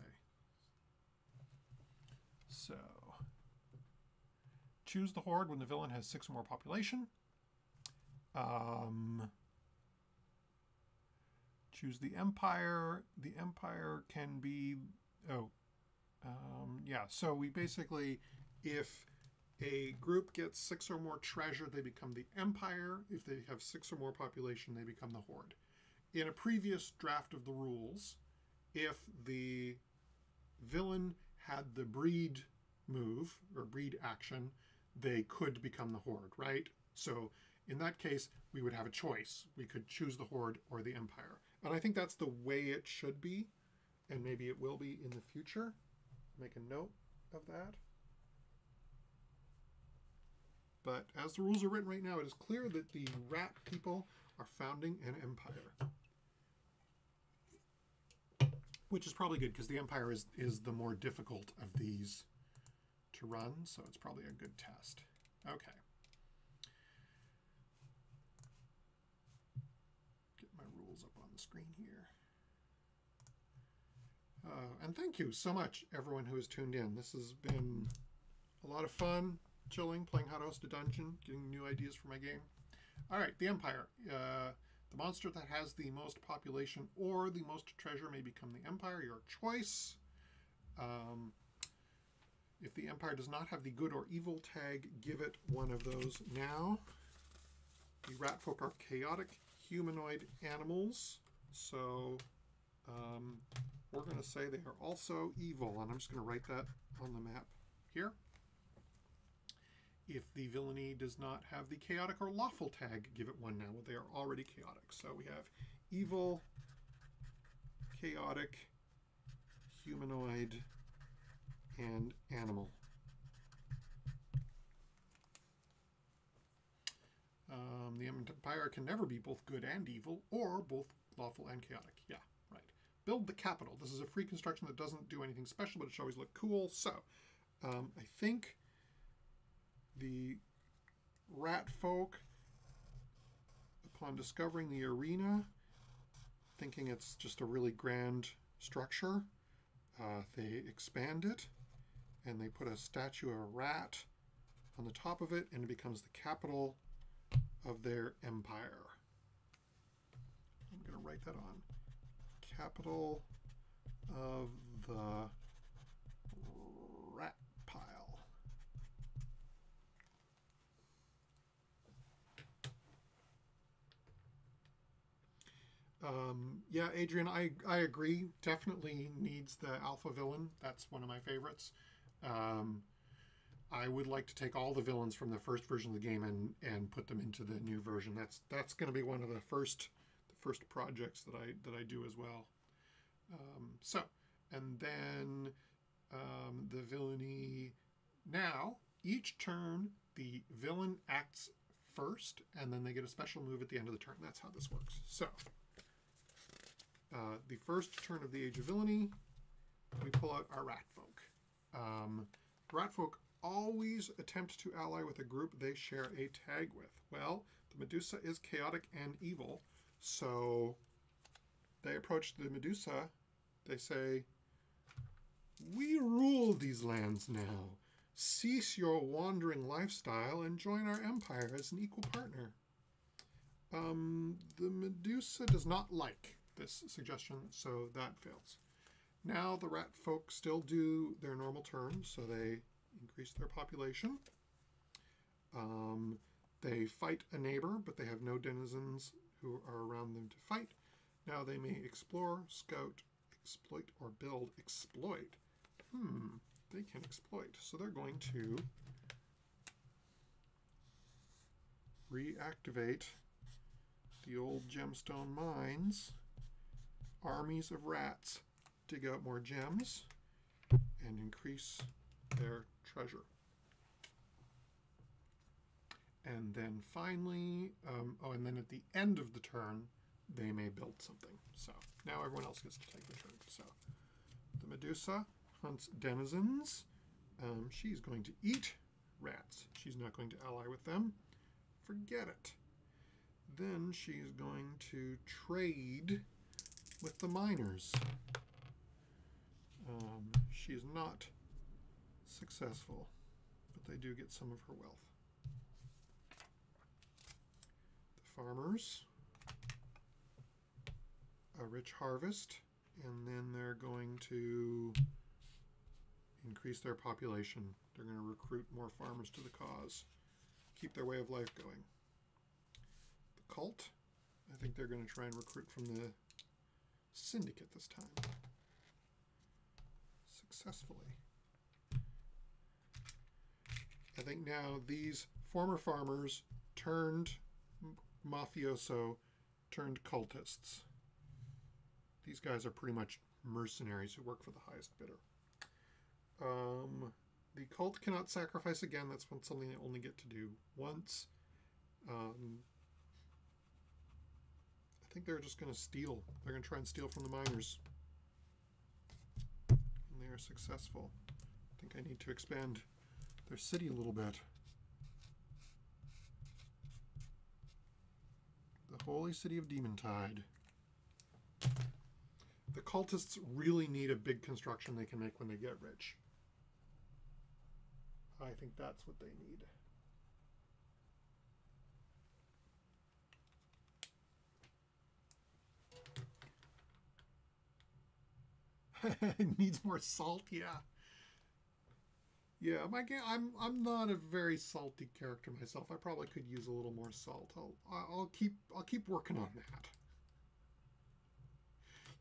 So choose the Horde when the villain has 6 or more population. Choose the Empire. The Empire can be, yeah, so we basically, if a group gets 6 or more treasure, they become the Empire. If they have 6 or more population, they become the Horde. In a previous draft of the rules, if the villain had the breed move or breed action, they could become the Horde, right? So in that case, we would have a choice. We could choose the Horde or the Empire. And I think that's the way it should be, and maybe it will be in the future. Make a note of that. But as the rules are written right now, it is clear that the rat people are founding an empire. Which is probably good, because the Empire is the more difficult of these to run, so it's probably a good test. Okay. Get my rules up on the screen here. And thank you so much, everyone who has tuned in. This has been a lot of fun, chilling, playing How to Host a Dungeon, getting new ideas for my game. All right, the Empire. The monster that has the most population or the most treasure may become the Empire, your choice. If the Empire does not have the good or evil tag, give it one of those now. The rat folk are chaotic humanoid animals, so we're going to say they are also evil, and I'm just going to write that on the map here. If the villainy does not have the chaotic or lawful tag, give it one now. Well, they are already chaotic. So we have evil, chaotic, humanoid, and animal. The Empire can never be both good and evil, or both lawful and chaotic. Yeah, right. Build the capital. This is a free construction that doesn't do anything special, but it should always look cool. So, I think the rat folk, upon discovering the arena, thinking it's just a really grand structure, they expand it, and they put a statue of a rat on the top of it, and it becomes the capital of their empire. I'm going to write that on. Capital of the rat pile. Yeah, Adrian, I agree. Definitely needs the alpha villain. That's one of my favorites. I would like to take all the villains from the first version of the game and put them into the new version. That's going to be one of the first projects that I do as well. And then the villainy. Now, each turn the villain acts first, and then they get a special move at the end of the turn. That's how this works. So, the first turn of the Age of Villainy, we pull out our rat folk. Rat folk always attempt to ally with a group they share a tag with. Well, the Medusa is chaotic and evil, so they approach the Medusa. They say, "We rule these lands now. Cease your wandering lifestyle and join our empire as an equal partner." The Medusa does not like this suggestion, so that fails. Now the rat folk still do their normal turn, so they increase their population. They fight a neighbor, but they have no denizens who are around them to fight. Now they may explore, scout, exploit, or build. Exploit. They can exploit. So they're going to reactivate the old gemstone mines. Armies of rats dig out more gems and increase their treasure. And then finally, and then at the end of the turn, they may build something. So now everyone else gets to take the turn. So the Medusa hunts denizens. She's going to eat rats. She's not going to ally with them. Forget it. Then she's going to trade with the miners. She's not successful, but they do get some of her wealth. The farmers, a rich harvest, and then they're going to increase their population. They're going to recruit more farmers to the cause, keep their way of life going. The cult, I think they're going to try and recruit from the Syndicate this time. Successfully. I think now these former farmers turned mafioso, turned cultists. These guys are pretty much mercenaries who work for the highest bidder. The cult cannot sacrifice again. That's something they only get to do once. I think they're just going to steal. They're going to try and steal from the miners. And they are successful. I think I need to expand their city a little bit. The holy city of Demontide. The cultists really need a big construction they can make when they get rich. I think that's what they need. It needs more salt, yeah. Yeah, I'm not a very salty character myself. I probably could use a little more salt. I'll keep working on that.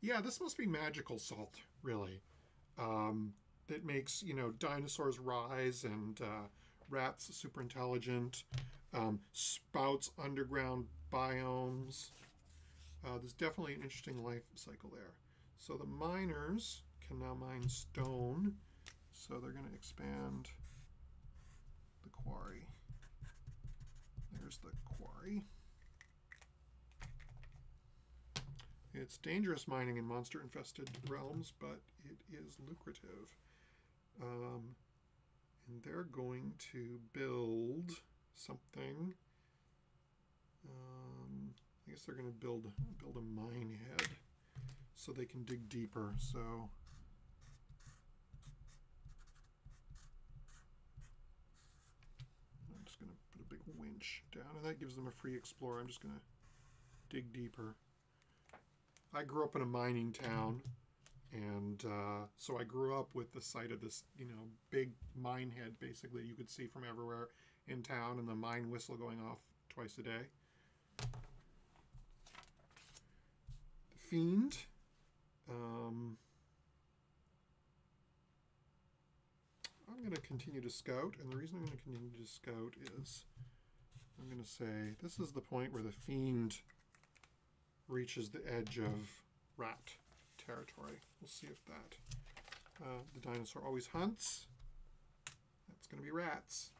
Yeah, this must be magical salt, really. That makes, you know, dinosaurs rise and rats super intelligent, spouts underground biomes. There's definitely an interesting life cycle there. So the miners can now mine stone. So they're going to expand the quarry. There's the quarry. It's dangerous mining in monster-infested realms, but it is lucrative. And they're going to build something. I guess they're going to build a mine head so they can dig deeper. So I'm just going to put a big winch down, and that gives them a free explorer. I'm just going to dig deeper. I grew up in a mining town, and so I grew up with the sight of this, you know, big mine head, basically, you could see from everywhere in town, and the mine whistle going off twice a day. The Fiend. I'm going to continue to scout, and the reason I'm going to continue to scout is I'm going to say this is the point where the Fiend reaches the edge of rat territory. We'll see if that. The dinosaur always hunts. That's going to be rats.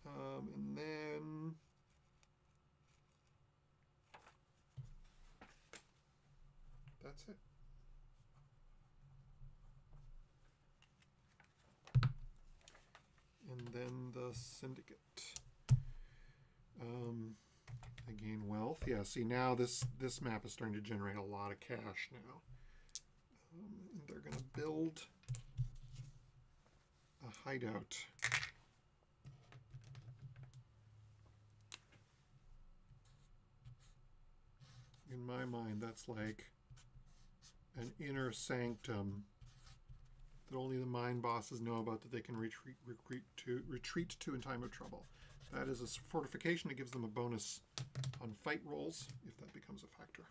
And then that's it. And then the Syndicate. I gain wealth. Yeah, see now this map is starting to generate a lot of cash now. And they're going to build a hideout. In my mind, that's like an inner sanctum that only the mine bosses know about, that they can retreat to in time of trouble. That is a fortification that gives them a bonus on fight rolls, if that becomes a factor.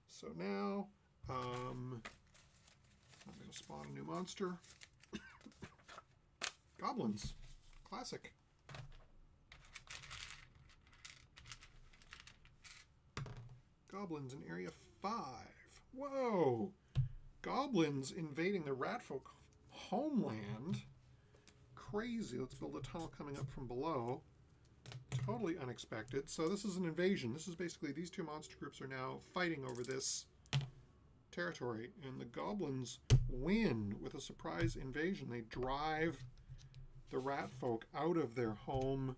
So now, I'm going to spawn a new monster. Goblins. Classic. Goblins in Area 5. Whoa! Goblins invading the Ratfolk homeland. Crazy. Let's build a tunnel coming up from below. Totally unexpected. So this is an invasion. This is basically, these two monster groups are now fighting over this territory. And the goblins win with a surprise invasion. They drive the Ratfolk out of their home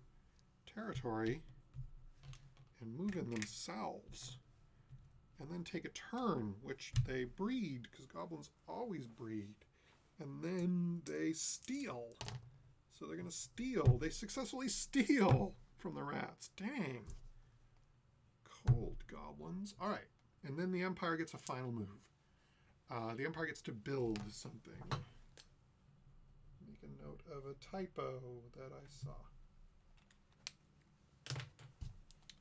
territory and move in themselves. And then take a turn, which they breed, because goblins always breed. And then they steal. So they're going to steal. They successfully steal from the rats. Dang. Cold goblins. All right. And then the Empire gets a final move. The Empire gets to build something. Make a note of a typo that I saw.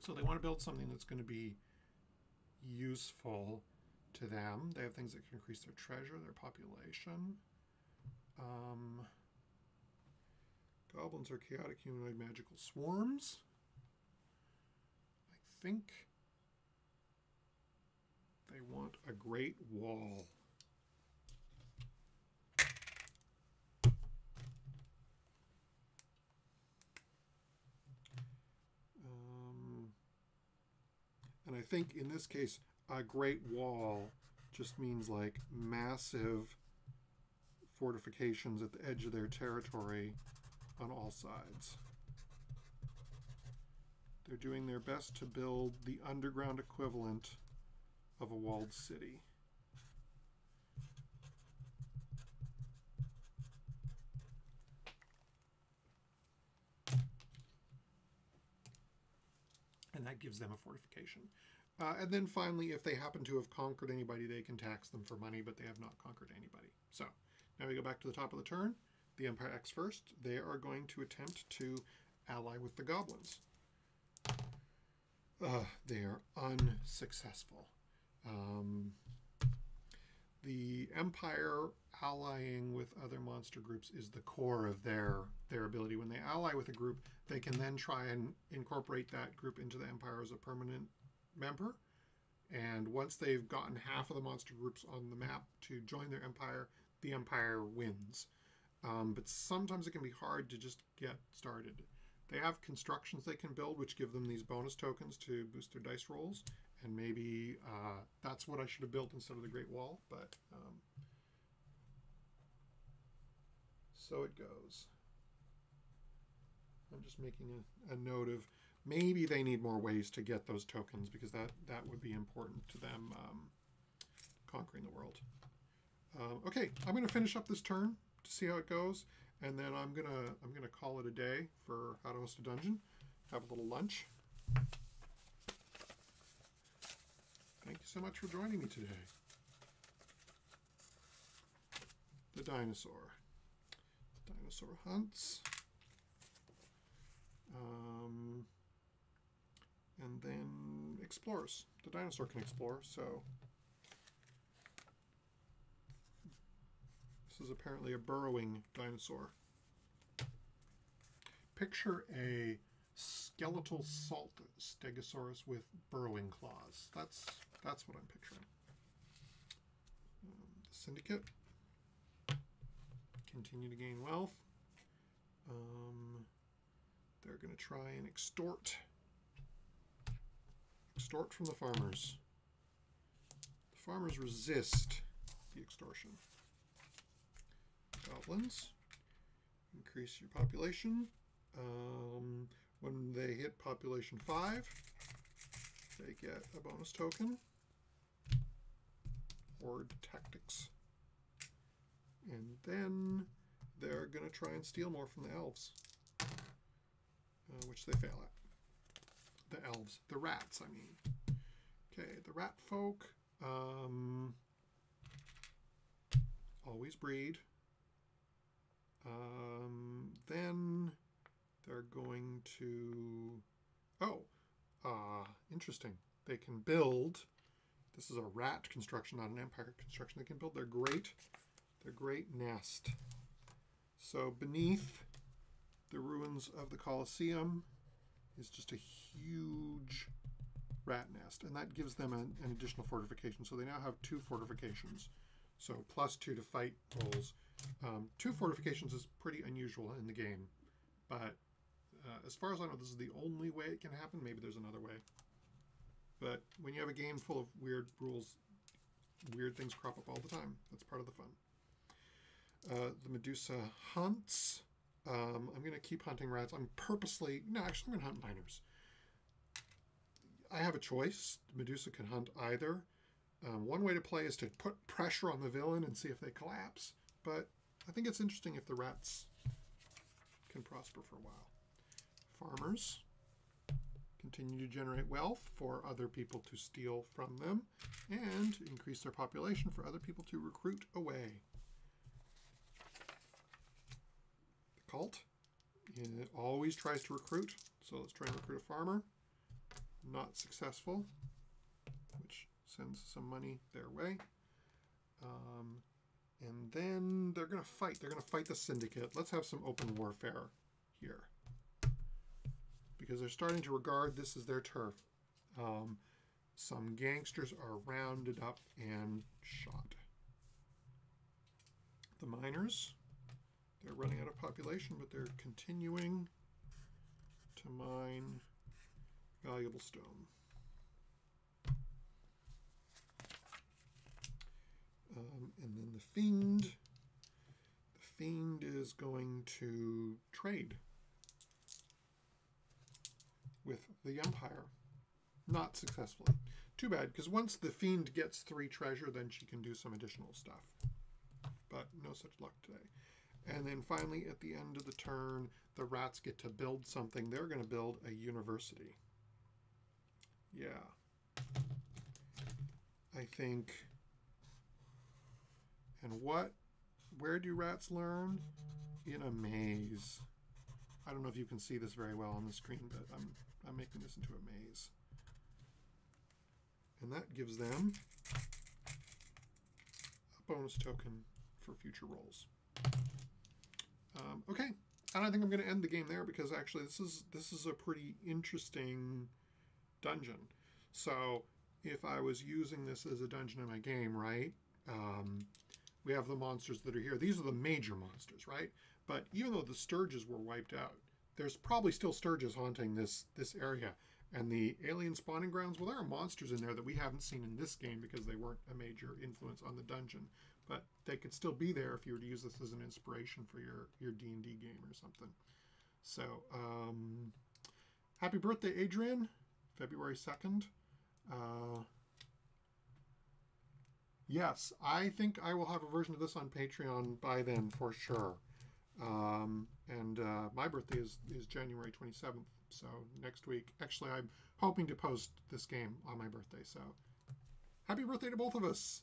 So they want to build something that's going to be useful to them. They have things that can increase their treasure, their population. Goblins are chaotic humanoid magical swarms. I think they want a great wall. And I think in this case, a great wall just means like massive fortifications at the edge of their territory on all sides. They're doing their best to build the underground equivalent of a walled city. And that gives them a fortification. And then finally, if they happen to have conquered anybody, they can tax them for money, but they have not conquered anybody. So now we go back to the top of the turn. The Empire acts first. They are going to attempt to ally with the goblins. They are unsuccessful. The Empire allying with other monster groups is the core of their ability. When they ally with a group, they can then try and incorporate that group into the Empire as a permanent member. And once they've gotten half of the monster groups on the map to join their Empire, the Empire wins. But sometimes it can be hard to just get started. They have constructions they can build, which give them these bonus tokens to boost their dice rolls. And maybe that's what I should have built instead of the Great Wall. But so it goes. I'm just making a note of maybe they need more ways to get those tokens, because that would be important to them conquering the world. Okay, I'm going to finish up this turn to see how it goes, and then I'm gonna call it a day for How to Host a Dungeon. Have a little lunch. Thank you so much for joining me today. The dinosaur. Dinosaur hunts. And then explores. The dinosaur can explore, so this is apparently a burrowing dinosaur. Picture a skeletal salt stegosaurus with burrowing claws. That's what I'm picturing. The Syndicate continue to gain wealth. They're going to try and extort from the farmers. The farmers resist the extortion. Goblins, increase your population. When they hit population 5, they get a bonus token. Horde tactics. And then they're going to try and steal more from the elves, which they fail at. The elves, the rats, I mean. Okay, the rat folk always breed. Then they're going to, interesting. They can build, this is a rat construction, not an empire construction. They can build their great nest. So beneath the ruins of the Colosseum is just a huge rat nest, and that gives them an additional fortification. So they now have 2 fortifications. So +2 to fight rolls. 2 fortifications is pretty unusual in the game, but as far as I know, this is the only way it can happen. Maybe there's another way. But when you have a game full of weird rules, weird things crop up all the time. That's part of the fun. The Medusa hunts. I'm going to keep hunting rats. I'm going to hunt miners. I have a choice. Medusa can hunt either. One way to play is to put pressure on the villain and see if they collapse. But I think it's interesting if the rats can prosper for a while. Farmers continue to generate wealth for other people to steal from them and increase their population for other people to recruit away. The cult, it always tries to recruit. So let's try and recruit a farmer. Not successful, which sends some money their way. And then they're going to fight. They're going to fight the Syndicate. Let's have some open warfare here, because they're starting to regard this as their turf. Some gangsters are rounded up and shot. The miners, they're running out of population, but they're continuing to mine valuable stone. And then the Fiend. The Fiend is going to trade with the Empire. Not successfully. Too bad, because once the Fiend gets 3 treasure, then she can do some additional stuff. But no such luck today. And then finally, at the end of the turn, the rats get to build something. They're going to build a university. Yeah. I think... And where do rats learn? In a maze. I don't know if you can see this very well on the screen, but I'm making this into a maze. And that gives them a bonus token for future rolls. Okay, and I think I'm going to end the game there because actually this is a pretty interesting dungeon. So if I was using this as a dungeon in my game, right? We have the monsters that are here. These are the major monsters, right? But even though the Sturges were wiped out, there's probably still Sturges haunting this area. And the alien spawning grounds, well, there are monsters in there that we haven't seen in this game because they weren't a major influence on the dungeon. But they could still be there if you were to use this as an inspiration for your D&D game or something. So, happy birthday, Adrian, February 2nd. Yes, I think I will have a version of this on Patreon by then for sure. My birthday is January 27th, so next week. Actually, I'm hoping to post this game on my birthday, so happy birthday to both of us.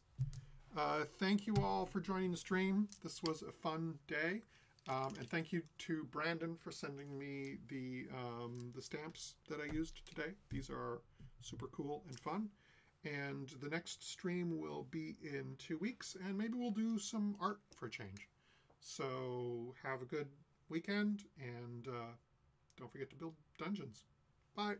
Thank you all for joining the stream. This was a fun day. And thank you to Brandon for sending me the stamps that I used today. These are super cool and fun. And the next stream will be in 2 weeks, and maybe we'll do some art for a change. So have a good weekend, and don't forget to build dungeons. Bye.